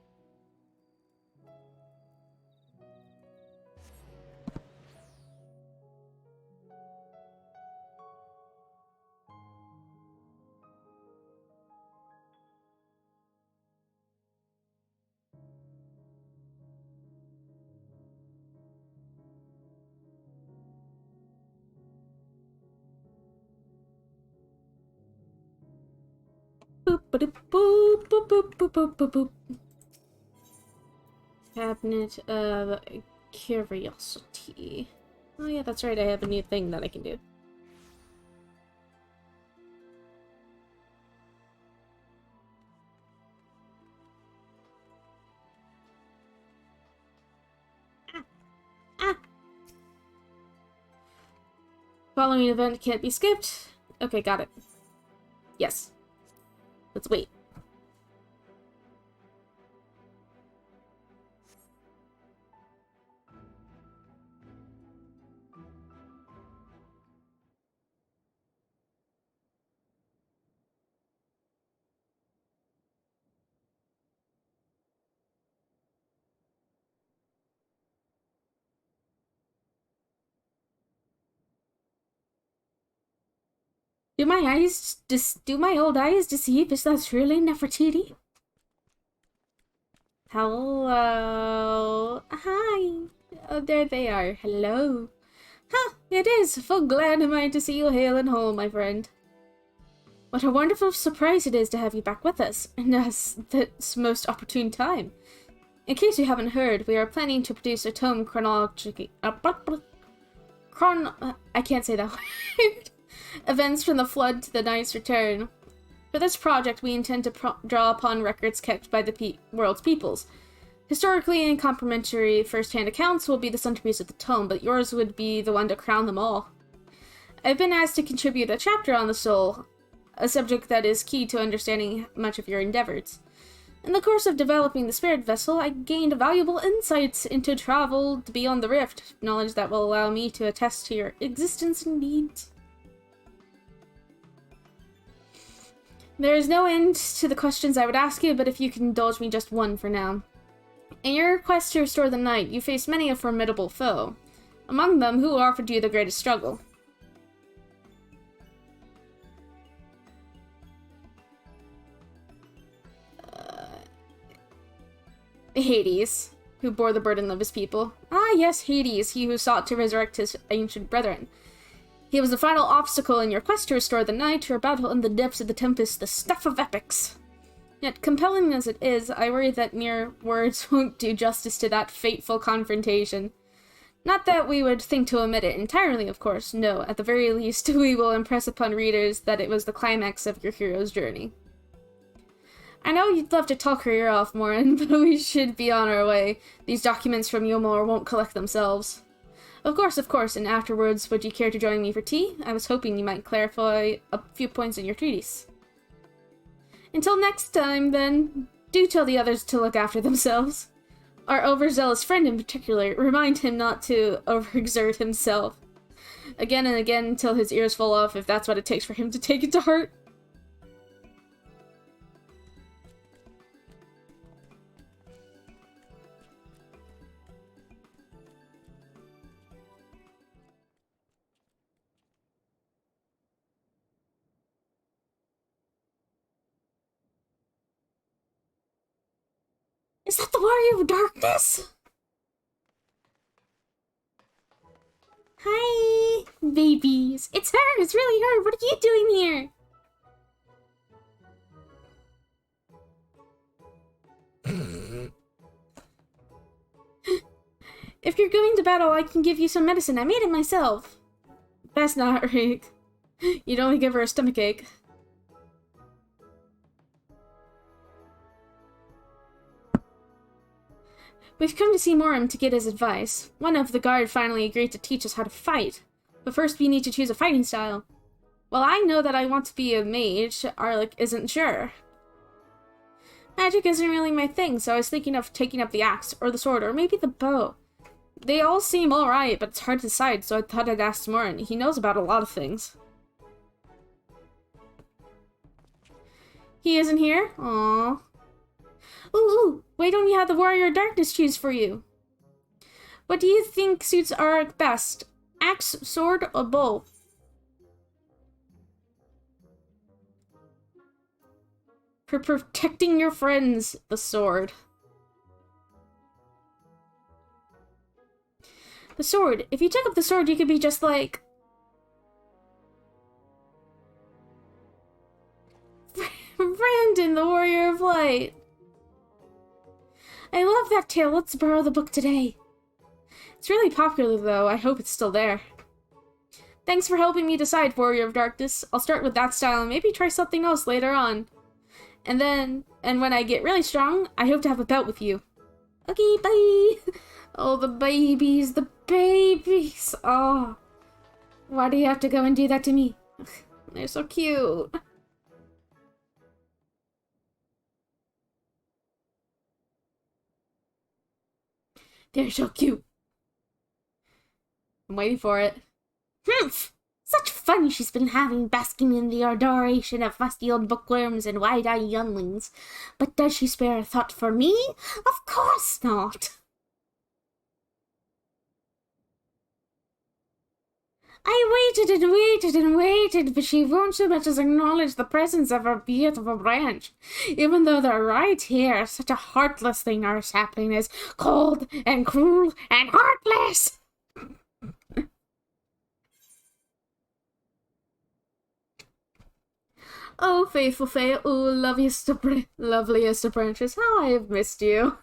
boop, boop, boop, boop, boop, boop, boop. Cabinet of Curiosity. Oh yeah, that's right, I have a new thing that I can do. Following event can't be skipped. Okay, got it. Yes. Let's wait. Do my old eyes deceive? Is that really Nefertiti? Hello. Hi. Oh, there they are. Hello. Huh, it is. Full glad am I to see you hale and whole, my friend. What a wonderful surprise it is to have you back with us, and this most opportune time. In case you haven't heard, we are planning to produce a tome chronologically. I can't say that word. Events from the Flood to the Knight's Return. For this project, we intend to draw upon records kept by the world's peoples. Historically and complimentary first-hand accounts will be the centerpiece of the tome, but yours would be the one to crown them all. I've been asked to contribute a chapter on the soul, a subject that is key to understanding much of your endeavors. In the course of developing the spirit vessel, I gained valuable insights into travel beyond the rift, knowledge that will allow me to attest to your existence and needs. There is no end to the questions I would ask you, but if you can indulge me just one for now. In your quest to restore the night, you faced many a formidable foe. Among them, who offered you the greatest struggle? Hades, who bore the burden of his people. Ah, yes, Hades, he who sought to resurrect his ancient brethren. He was the final obstacle in your quest to restore the night, your battle in the depths of the tempest, the stuff of epics. Yet, compelling as it is, I worry that mere words won't do justice to that fateful confrontation. Not that we would think to omit it entirely, of course. No, at the very least, we will impress upon readers that it was the climax of your hero's journey. I know you'd love to talk her ear off, Morin, but we should be on our way. These documents from Yomor won't collect themselves. Of course, and afterwards, would you care to join me for tea? I was hoping you might clarify a few points in your treatise. Until next time, then, do tell the others to look after themselves. Our overzealous friend in particular, remind him not to overexert himself. Again and again until his ears fall off, if that's what it takes for him to take it to heart. Is that the Warrior of Darkness? Hi, babies. It's her. It's really her. What are you doing here? If you're going to battle, I can give you some medicine. I made it myself. That's not right. You'd only give her a stomachache. We've come to see Morim to get his advice. One of the guard finally agreed to teach us how to fight. But first we need to choose a fighting style. Well, I know that I want to be a mage. Arlik isn't sure. Magic isn't really my thing, so I was thinking of taking up the axe, or the sword, or maybe the bow. They all seem alright, but it's hard to decide, so I thought I'd ask Morin. He knows about a lot of things. He isn't here? Aww. Ooh, why don't you have the Warrior of Darkness choose for you? What do you think suits Arik best? Axe, sword, or bow? For protecting your friends, the sword. The sword. If you took up the sword, you could be just like... Brandon, the Warrior of Light. I love that tale. Let's borrow the book today. It's really popular, though. I hope it's still there. Thanks for helping me decide, Warrior of Darkness. I'll start with that style and maybe try something else later on. And when I get really strong, I hope to have a bout with you. Okay, bye! Oh, the babies, the babies! Oh, why do you have to go and do that to me? They're so cute. They're so cute. I'm waiting for it. Humph! Such fun she's been having, basking in the adoration of fusty old bookworms and wide-eyed younglings. But does she spare a thought for me? Of course not! I waited and waited and waited, but she won't so much as acknowledge the presence of her beautiful branch. Even though they're right here, such a heartless thing are happening is cold and cruel and heartless! Oh, faithful Faye, oh, loveliest of branches, how I have missed you.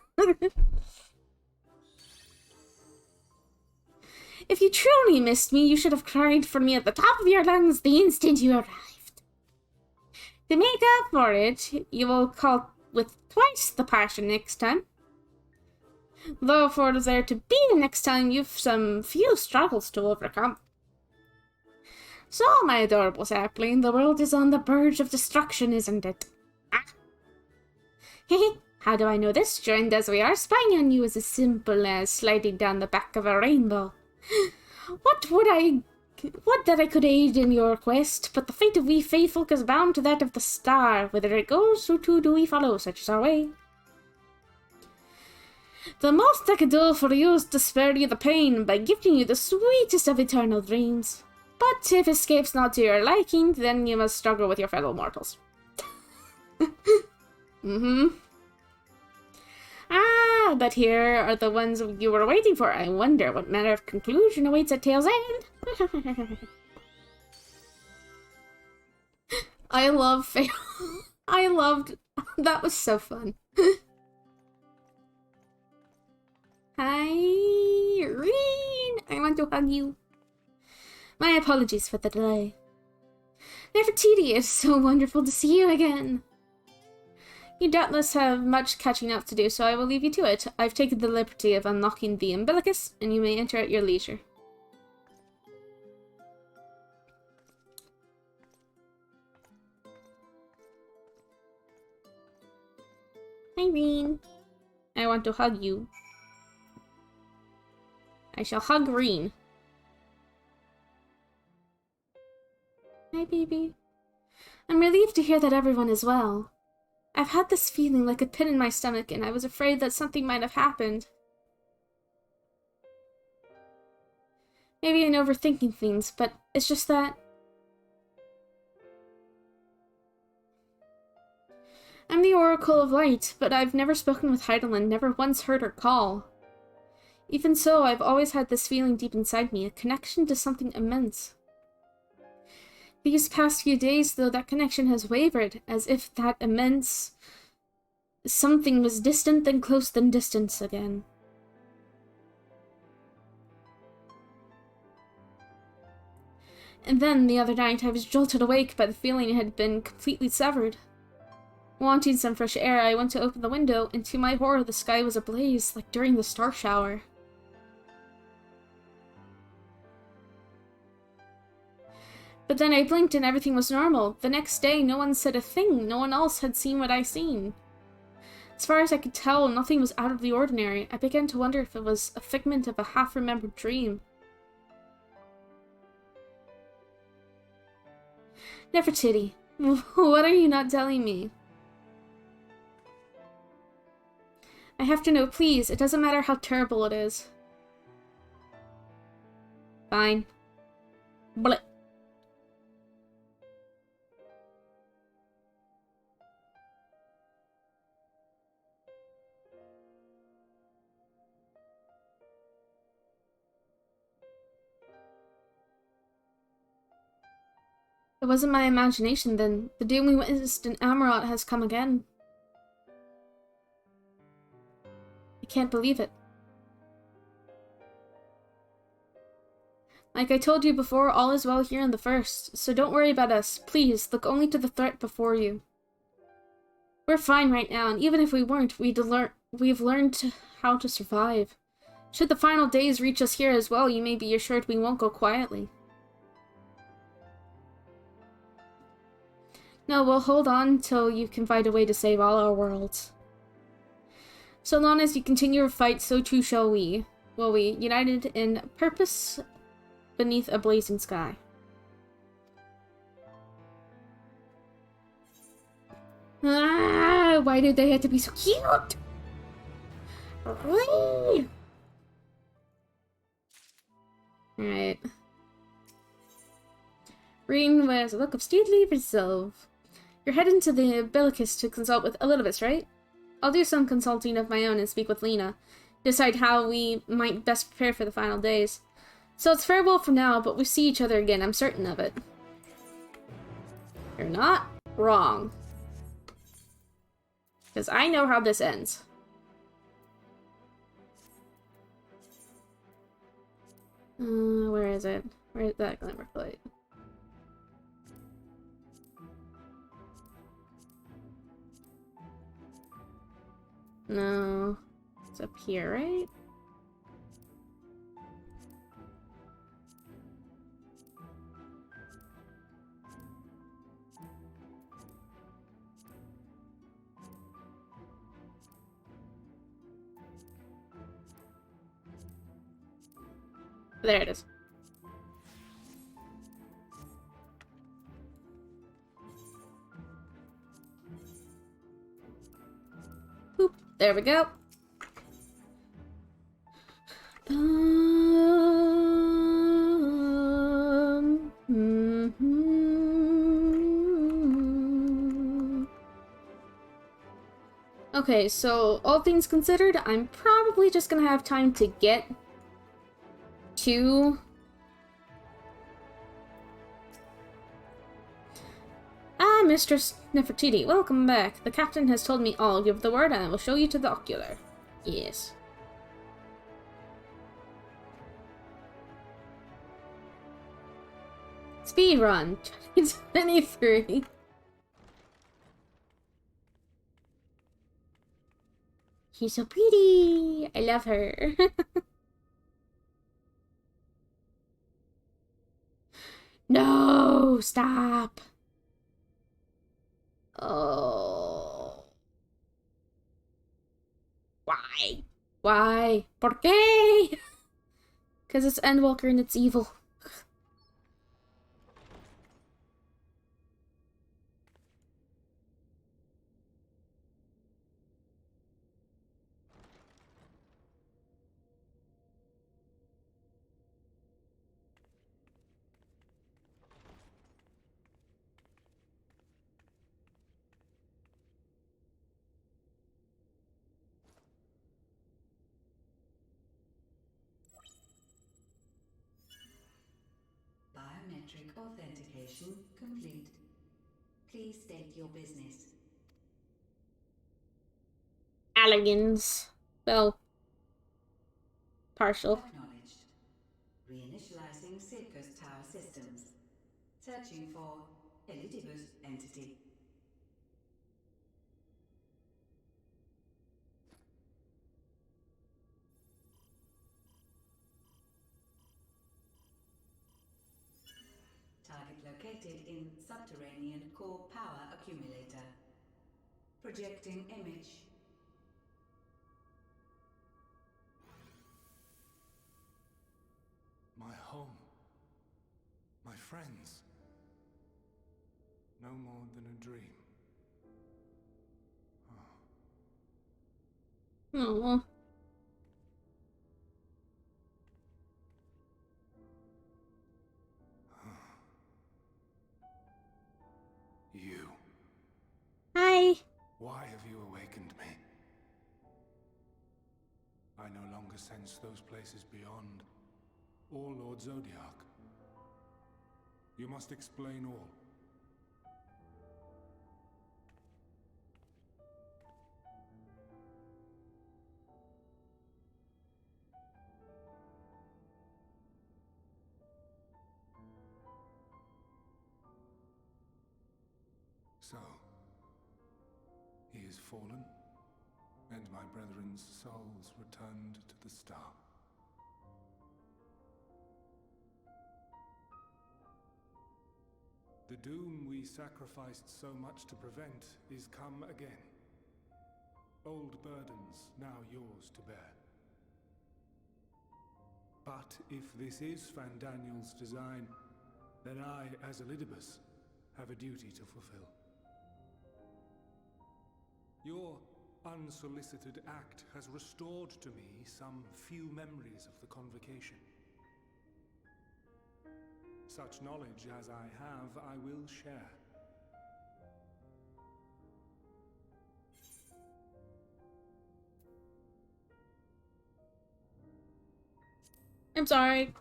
If you truly missed me, you should have cried for me at the top of your lungs the instant you arrived. To make up for it, you will call with twice the passion next time. Though for there to be the next time, you've some few struggles to overcome. So, my adorable sapling, the world is on the verge of destruction, isn't it? Ah. Hehe, how do I know this? Joined as we are, spying on you is as simple as sliding down the back of a rainbow. What that I could aid in your quest, but the fate of we faithful is bound to that of the star. Whither it goes, so too do we follow, such is our way. The most I could do for you is to spare you the pain by gifting you the sweetest of eternal dreams. But if escape's not to your liking, then you must struggle with your fellow mortals. Ah, but here are the ones you were waiting for. I wonder what manner of conclusion awaits at Tale's End. I love fail. I loved... That was so fun. Hi, Reen! I want to hug you. My apologies for the delay. Nefertiti, it's so wonderful to see you again. You doubtless have much catching up to do, so I will leave you to it. I've taken the liberty of unlocking the umbilicus, and you may enter at your leisure. Hi, Reen. I want to hug you. I shall hug Reen. Hi, baby. I'm relieved to hear that everyone is well. I've had this feeling like a pit in my stomach, and I was afraid that something might have happened. Maybe I'm overthinking things, but it's just that... I'm the Oracle of Light, but I've never spoken with Heidelin, never once heard her call. Even so, I've always had this feeling deep inside me, a connection to something immense. These past few days, though, that connection has wavered, as if that immense something was distant then close then distance again. And then, the other night, I was jolted awake by the feeling it had been completely severed. Wanting some fresh air, I went to open the window, and to my horror, the sky was ablaze, like during the star shower. But then I blinked and everything was normal. The next day, no one said a thing. No one else had seen what I seen. As far as I could tell, nothing was out of the ordinary. I began to wonder if it was a figment of a half-remembered dream. Nefertiti, what are you not telling me? I have to know, please. It doesn't matter how terrible it is. Fine. Blech. It wasn't my imagination then. The doom we witnessed in Amarot has come again. I can't believe it. Like I told you before, all is well here in the First, so don't worry about us. Please, look only to the threat before you. We're fine right now, and even if we weren't, we've learned how to survive. Should the final days reach us here as well, you may be assured we won't go quietly. No, we'll hold on till you can find a way to save all our worlds. So long as you continue your fight, so too shall we. Will we, united in purpose beneath a blazing sky. Ah, why did they have to be so cute? Alright. Reen wears a look of stately resolve. You're heading to the Bellicus to consult with Elpis, right? I'll do some consulting of my own and speak with Lena. Decide how we might best prepare for the final days. So it's farewell for now, but we see each other again, I'm certain of it. You're not wrong. Because I know how this ends. Where is it? Where is that glamour plate? No. It's up here, right? There it is. Boop. There we go. Okay, so all things considered, I'm probably just gonna have time to get to Mistress Nefertiti, welcome back. The captain has told me all. Give the word and I will show you to the ocular. Yes. Speedrun 2023. She's so pretty. I love her. No, stop. Oh. Why? Why? ¿Por qué? Because it's Endwalker and it's evil. Biometric authentication complete. Please state your business. Allergens. Well, partial. Acknowledged. Reinitializing Circus Tower systems. Searching for Elitibus entity. Target located in subterranean core power accumulator. Projecting image. My home. My friends. No more than a dream. Oh. You. Hi. Why have you awakened me? I no longer sense those places beyond, or Lord Zodiac. You must explain all. is fallen, and my brethren's souls returned to the star. The doom we sacrificed so much to prevent is come again. Old burdens now yours to bear. But if this is Fandaniel's design, then I, as Elidibus, have a duty to fulfill. Your unsolicited act has restored to me some few memories of the convocation. Such knowledge as I have, I will share. I'm sorry.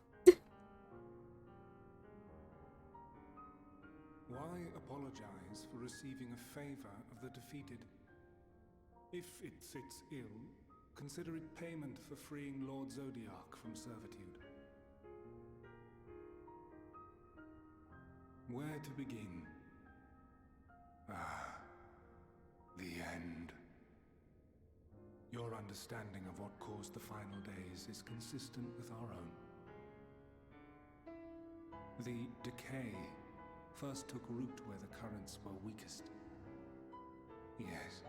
Why apologize for receiving a favor of the defeated? If it sits ill, consider it payment for freeing Lord Zodiac from servitude. Where to begin? Ah, the end. Your understanding of what caused the final days is consistent with our own. The decay first took root where the currents were weakest. Yes,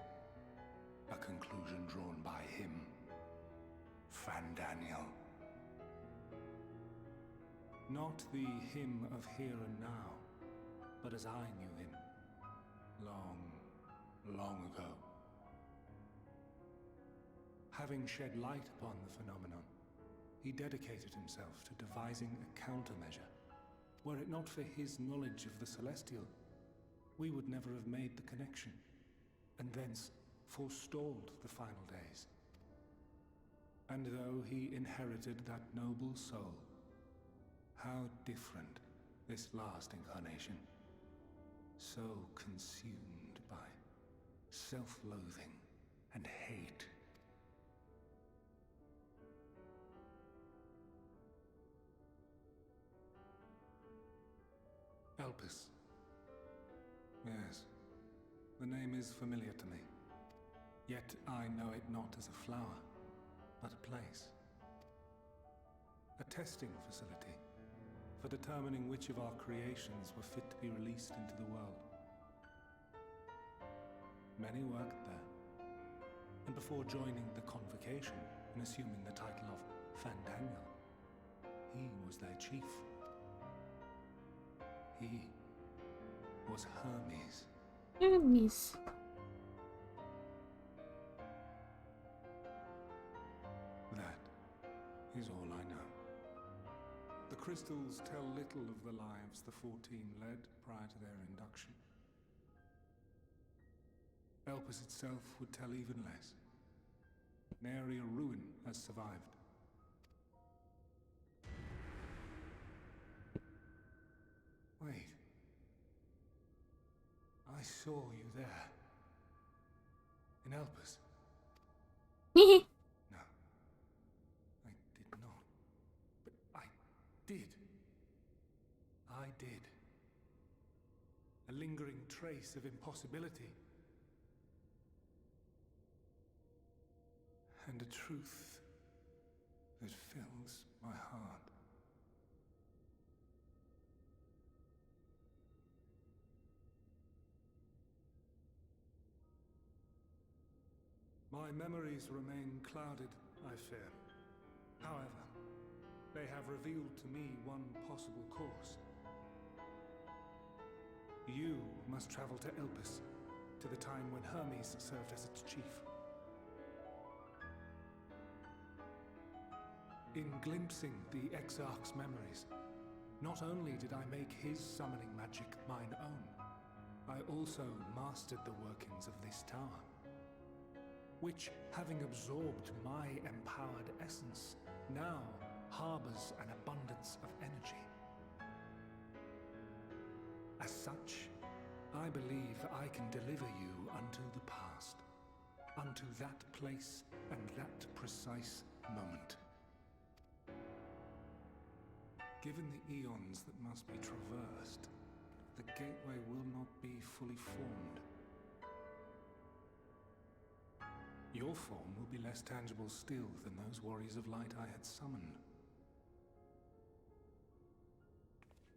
a conclusion drawn by him, Fandaniel. Not the him of here and now, but as I knew him, long, long ago. Having shed light upon the phenomenon, he dedicated himself to devising a countermeasure. Were it not for his knowledge of the Celestial, we would never have made the connection, and thence forestalled the final days. And though he inherited that noble soul, how different this last incarnation, so consumed by self-loathing and hate. Elpis. Yes, the name is familiar to me. Yet I know it not as a flower, but a place. A testing facility for determining which of our creations were fit to be released into the world. Many worked there, and before joining the convocation and assuming the title of Fandaniel, he was their chief. He was Hermes. Hermes. That is all I know. The crystals tell little of the lives the 14 led prior to their induction. Elpis itself would tell even less. Nary a ruin has survived. Wait. I saw you there. In Elpis. No. I did not. But I did. I did. A lingering trace of impossibility. And a truth that fills my heart. My memories remain clouded, I fear. However, they have revealed to me one possible course. You must travel to Elpis, to the time when Hermes served as its chief. In glimpsing the Exarch's memories, not only did I make his summoning magic mine own, I also mastered the workings of this tower, which, having absorbed my empowered essence, now harbors an abundance of energy. As such, I believe I can deliver you unto the past, unto that place and that precise moment. Given the eons that must be traversed, the gateway will not be fully formed. Your form will be less tangible still than those warriors of light I had summoned.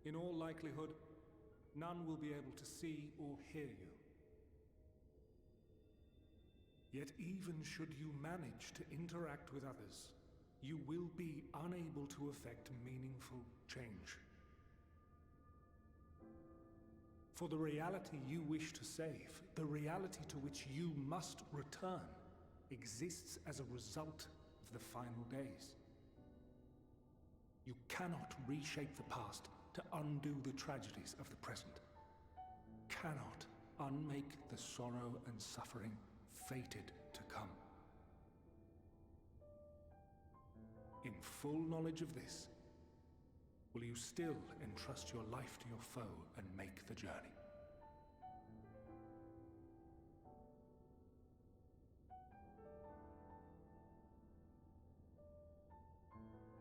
In all likelihood, none will be able to see or hear you. Yet even should you manage to interact with others, you will be unable to effect meaningful change. For the reality you wish to save, the reality to which you must return, exists as a result of the final days. You cannot reshape the past to undo the tragedies of the present. Cannot unmake the sorrow and suffering fated to come. In full knowledge of this, will you still entrust your life to your foe and make the journey?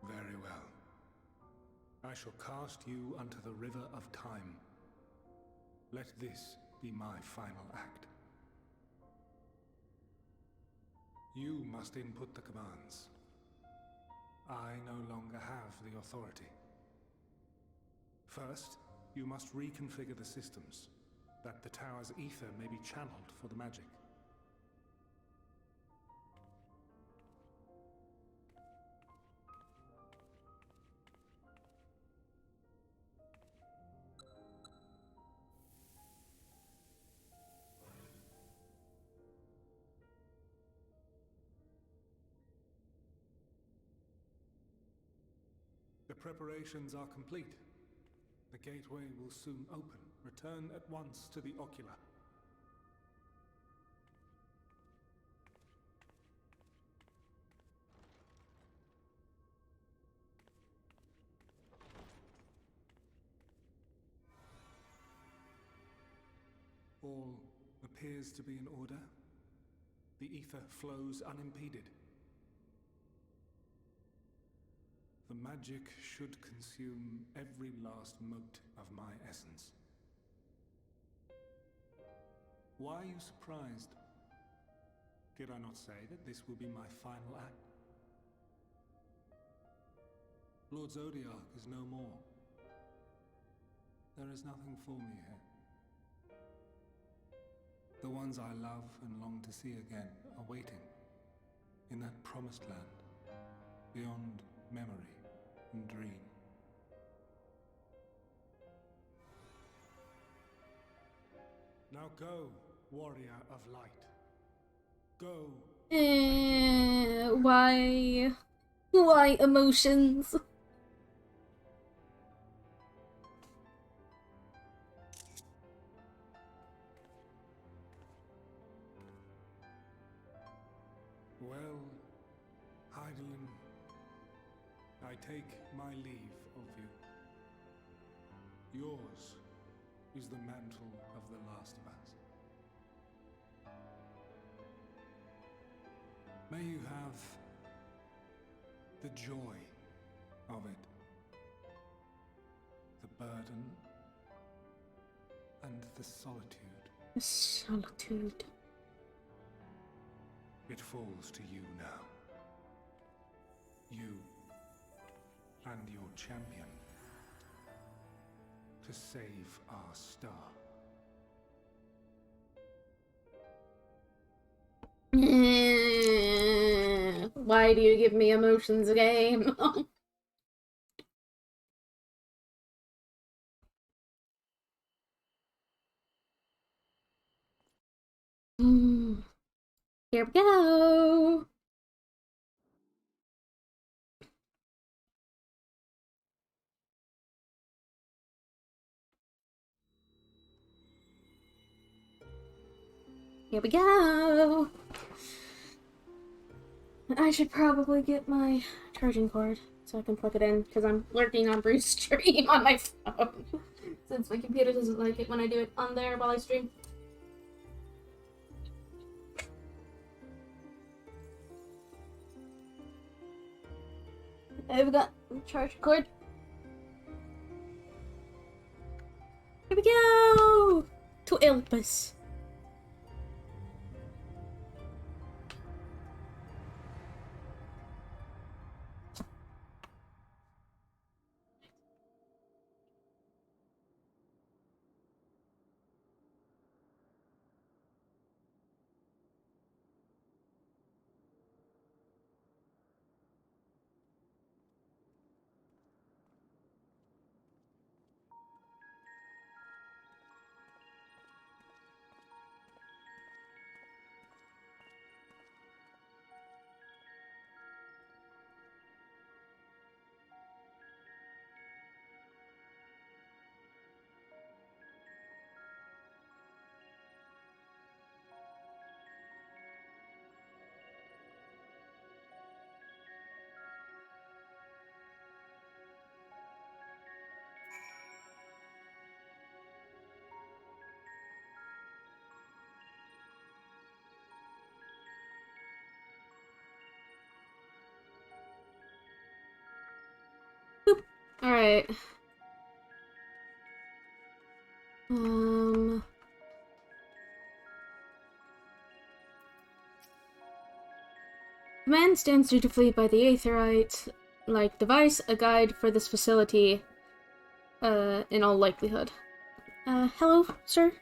Very well. I shall cast you unto the river of time. Let this be my final act. You must input the commands. I no longer have the authority. First, you must reconfigure the systems, that the tower's ether may be channeled for the magic. The preparations are complete. The gateway will soon open. Return at once to the ocular. All appears to be in order. The ether flows unimpeded. The magic should consume every last mote of my essence. Why are you surprised? Did I not say that this will be my final act? Lord Zodiac is no more. There is nothing for me here. The ones I love and long to see again are waiting in that promised land, beyond memory and dream. Now go, warrior of light. Go. Why? Why emotions? Well, Heidelin, I take my leave of you. Yours is the mantle of the last of us. May you have the joy of it, the burden, and the solitude. Solitude. It falls to you now. You and your champion to save our star. Why do you give me emotions, game? Here we go. Here we go. I should probably get my charging cord so I can plug it in because I'm working on Bruce's stream on my phone since my computer doesn't like it when I do it on there while I stream. I've got the charging cord. Here we go to Elpis. Alright. Command stands dutifully by the Aetherite-like device, a guide for this facility, in all likelihood. Hello, sir?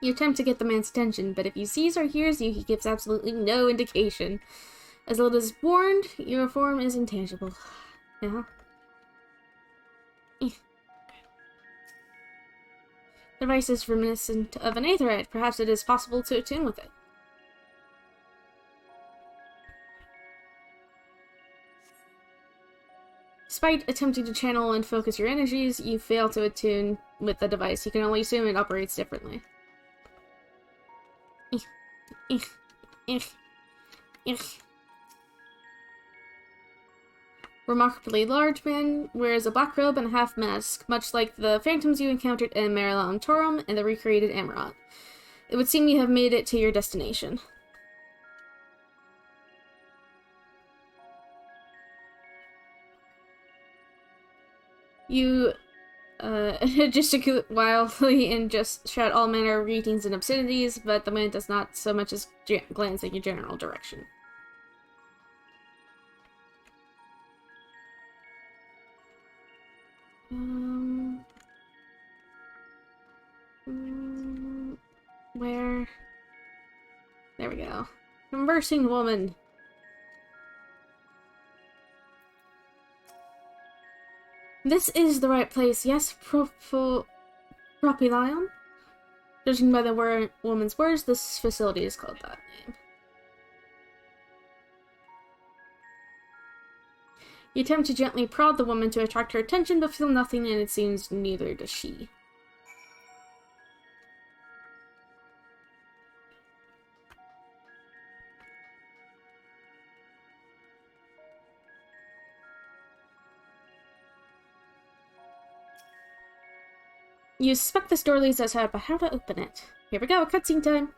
You attempt to get the man's attention, but if he sees or hears you, he gives absolutely no indication. As Lilith is warned, your form is intangible. Yeah. The device is reminiscent of an Aetherite. Perhaps it is possible to attune with it. Despite attempting to channel and focus your energies, you fail to attune with the device. You can only assume it operates differently. Remarkably large man wears a black robe and a half mask, much like the phantoms you encountered in Marilyn Torum and the recreated Amarant. It would seem you have made it to your destination. You gesticulate wildly and just shout all manner of greetings and obscenities, but the man does not so much as glance in your general direction. Where? There we go. Conversing woman. This is the right place, yes, Propylion? Judging by the woman's words, this facility is called that name. You attempt to gently prod the woman to attract her attention, but feel nothing, and it seems neither does she. You suspect this door leads us out, but how to open it? Here we go, cutscene time!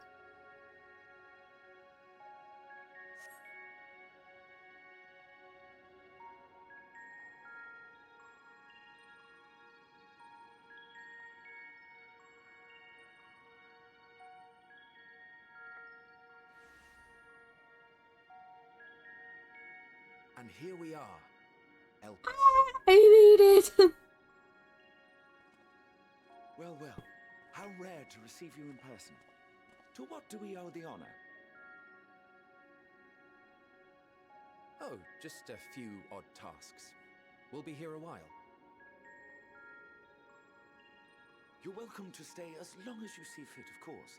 And here we are, Elpis. I made it! Well, well, how rare to receive you in person. To what do we owe the honor? Oh, just a few odd tasks. We'll be here a while. You're welcome to stay as long as you see fit, of course.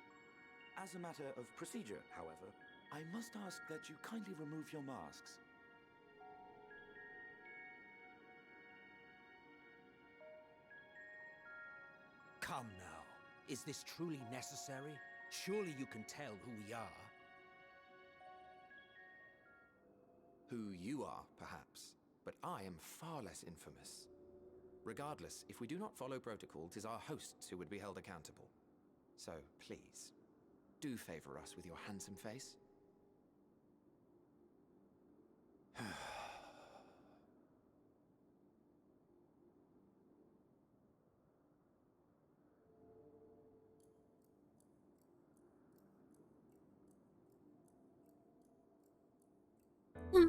As a matter of procedure, however, I must ask that you kindly remove your masks. Come now. Is this truly necessary? Surely you can tell who we are. Who you are, perhaps, but I am far less infamous. Regardless, if we do not follow protocol, 'tis our hosts who would be held accountable. So, please, do favor us with your handsome face.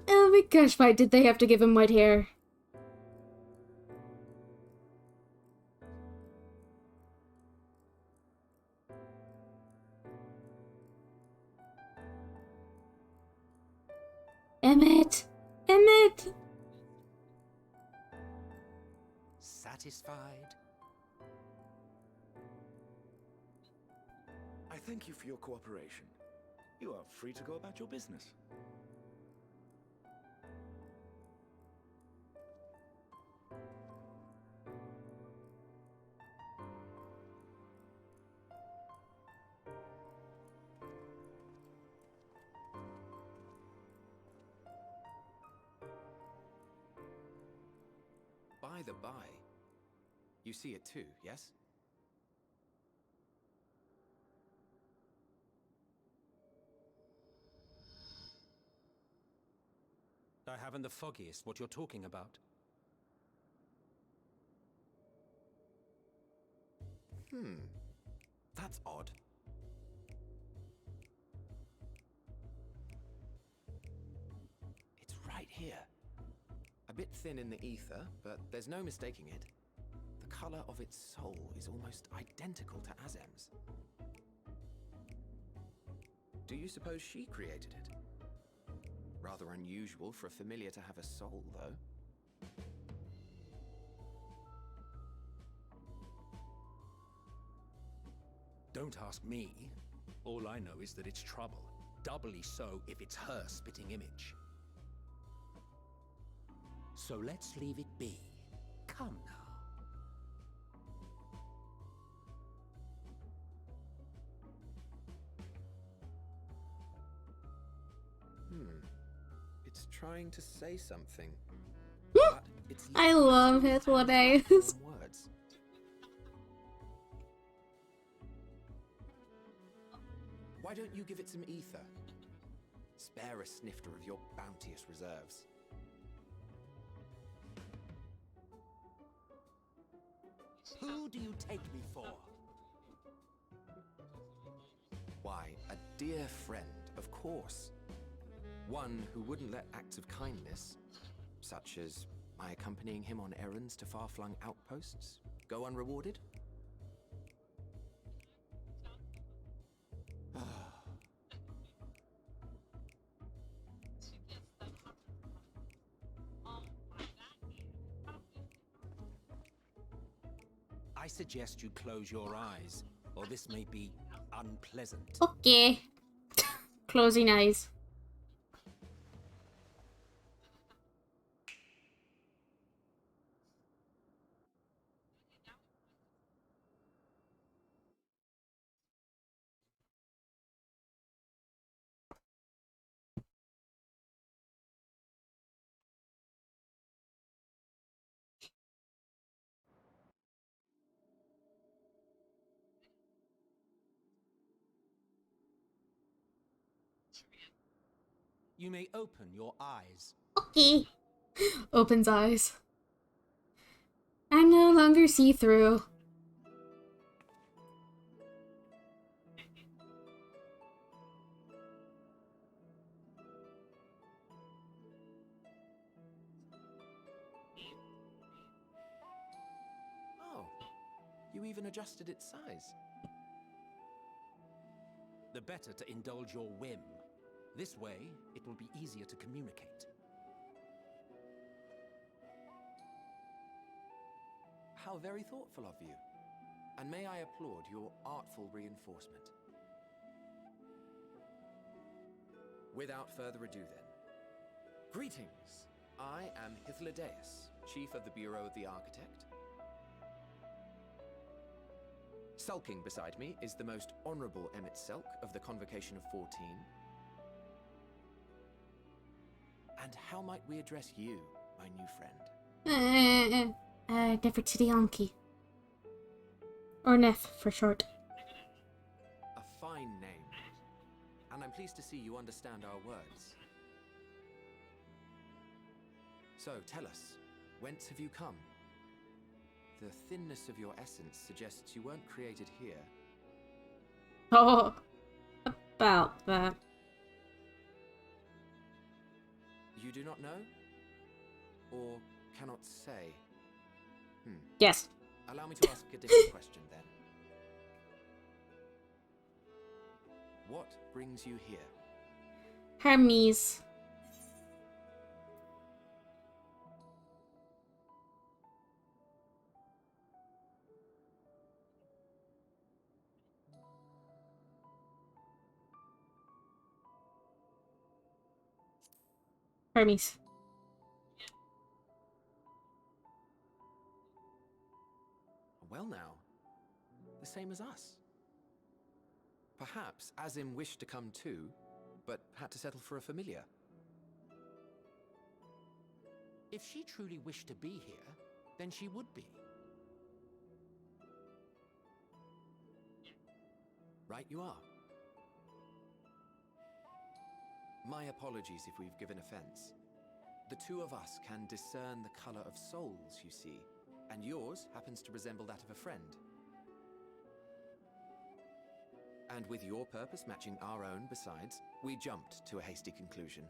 Oh my gosh, why did they have to give him white hair? Emmett! Emmett! Satisfied? I thank you for your cooperation. You are free to go about your business. By the by, you see it too, yes? I haven't the foggiest what you're talking about. That's odd. It's right here. A bit thin in the ether, but there's no mistaking it. The color of its soul is almost identical to Azem's. Do you suppose she created it? Rather unusual for a familiar to have a soul, though. Don't ask me. All I know is that it's trouble. Doubly so if it's her spitting image. So let's leave it be. Come now. It's trying to say something. I love his holidays. Words. Why don't you give it some ether? Spare a snifter of your bounteous reserves. Who do you take me for? Why, a dear friend, of course. One who wouldn't let acts of kindness, such as my accompanying him on errands to far-flung outposts, go unrewarded? I suggest you close your eyes, or this may be unpleasant. Okay. Closing eyes. You may open your eyes. Okay. Opens eyes. I'm no longer see-through. Oh, you even adjusted its size. The better to indulge your whim. This way, it will be easier to communicate. How very thoughtful of you. And may I applaud your artful reinforcement. Without further ado then. Greetings! I am Hythlodaeus, Chief of the Bureau of the Architect. Sulking beside me is the most honorable Emmett Selk of the Convocation of 14. And how might we address you, my new friend? Nefertiti Anki. Or Nef, for short. A fine name. And I'm pleased to see you understand our words. So, tell us, whence have you come? The thinness of your essence suggests you weren't created here. Oh, about that. You do not know? Or cannot say? Yes. Allow me to ask a different question then. What brings you here? Hermes. Hermes. Well now, the same as us. Perhaps Azim wished to come too, but had to settle for a familiar. If she truly wished to be here, then she would be. Right you are. My apologies if we've given offense. The two of us can discern the color of souls, you see, and yours happens to resemble that of a friend. And with your purpose matching our own besides, we jumped to a hasty conclusion.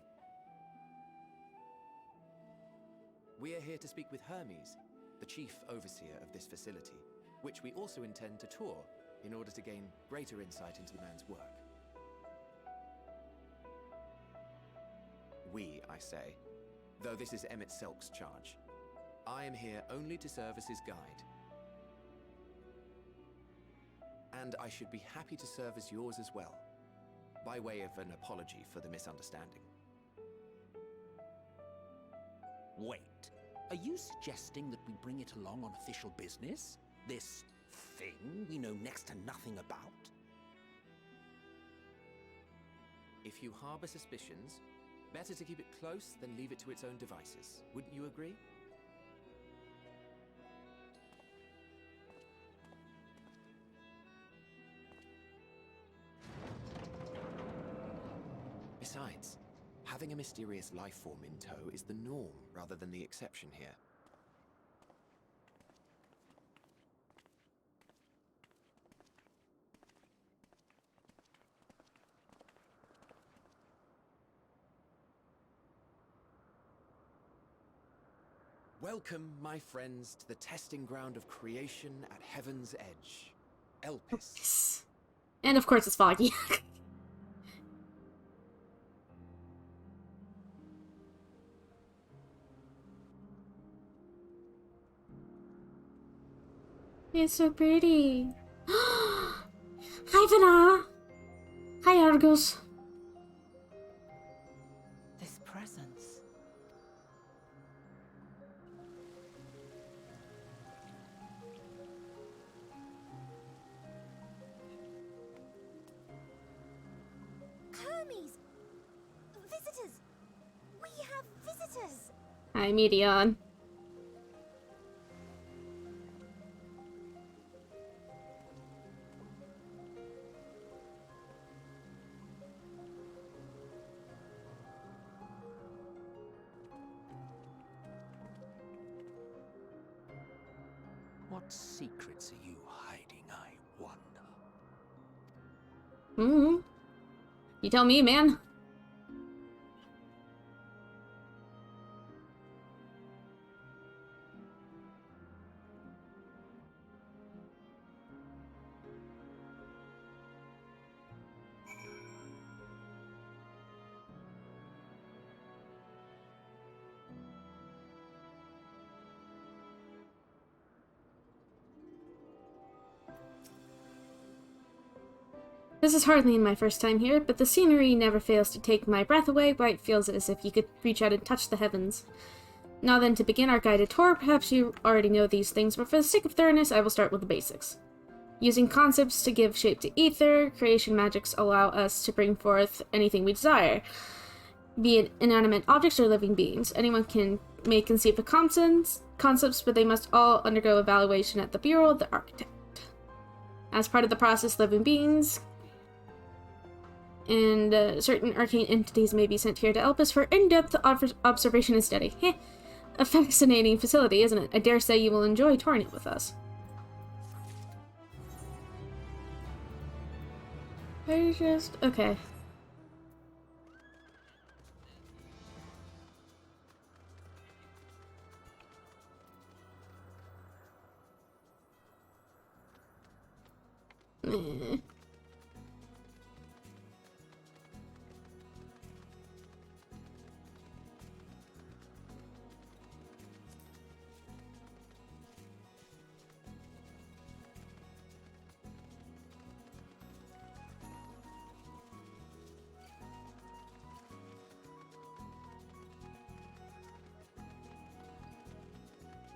We are here to speak with Hermes, the chief overseer of this facility, which we also intend to tour in order to gain greater insight into the man's work. We, I say, though this is Emmett Selk's charge. I am here only to serve as his guide. And I should be happy to serve as yours as well, by way of an apology for the misunderstanding. Wait, are you suggesting that we bring it along on official business? This thing we know next to nothing about? If you harbor suspicions, better to keep it close than leave it to its own devices. Wouldn't you agree? Besides, having a mysterious life form in tow is the norm rather than the exception here. Welcome, my friends, to the testing ground of creation at Heaven's Edge, Elpis. And of course it's foggy. It's so pretty. Hi, Vanna. Hi, Argos. This presence. Hermes! Visitors! We have visitors! Hi, Medion. What secrets are you hiding, I wonder? You tell me, man. This is hardly my first time here, but the scenery never fails to take my breath away, where it feels as if you could reach out and touch the heavens. Now then, to begin our guided tour, perhaps you already know these things, but for the sake of thoroughness, I will start with the basics. Using concepts to give shape to ether, creation magics allow us to bring forth anything we desire, be it inanimate objects or living beings. Anyone may conceive of concepts, but they must all undergo evaluation at the Bureau of the Architect. As part of the process, living beings and certain arcane entities may be sent here to Elpis for in-depth observation and study. A fascinating facility, isn't it? I dare say you will enjoy touring it with us. Okay.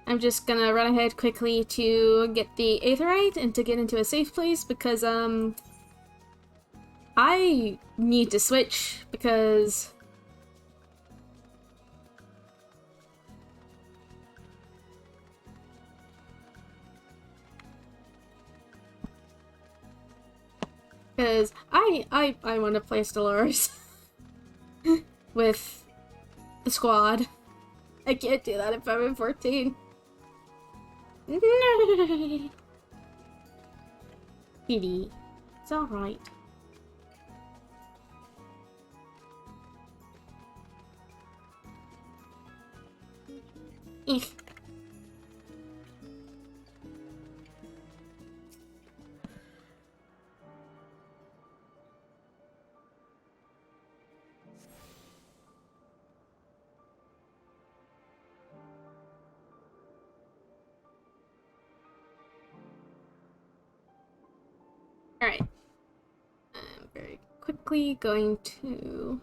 I'm just gonna run ahead quickly to get the Aetherite and to get into a safe place because, I need to switch because I want to play Stellaris with the squad. I can't do that if I'm in 14. No. Pity. It's alright. Alright. I'm very quickly going to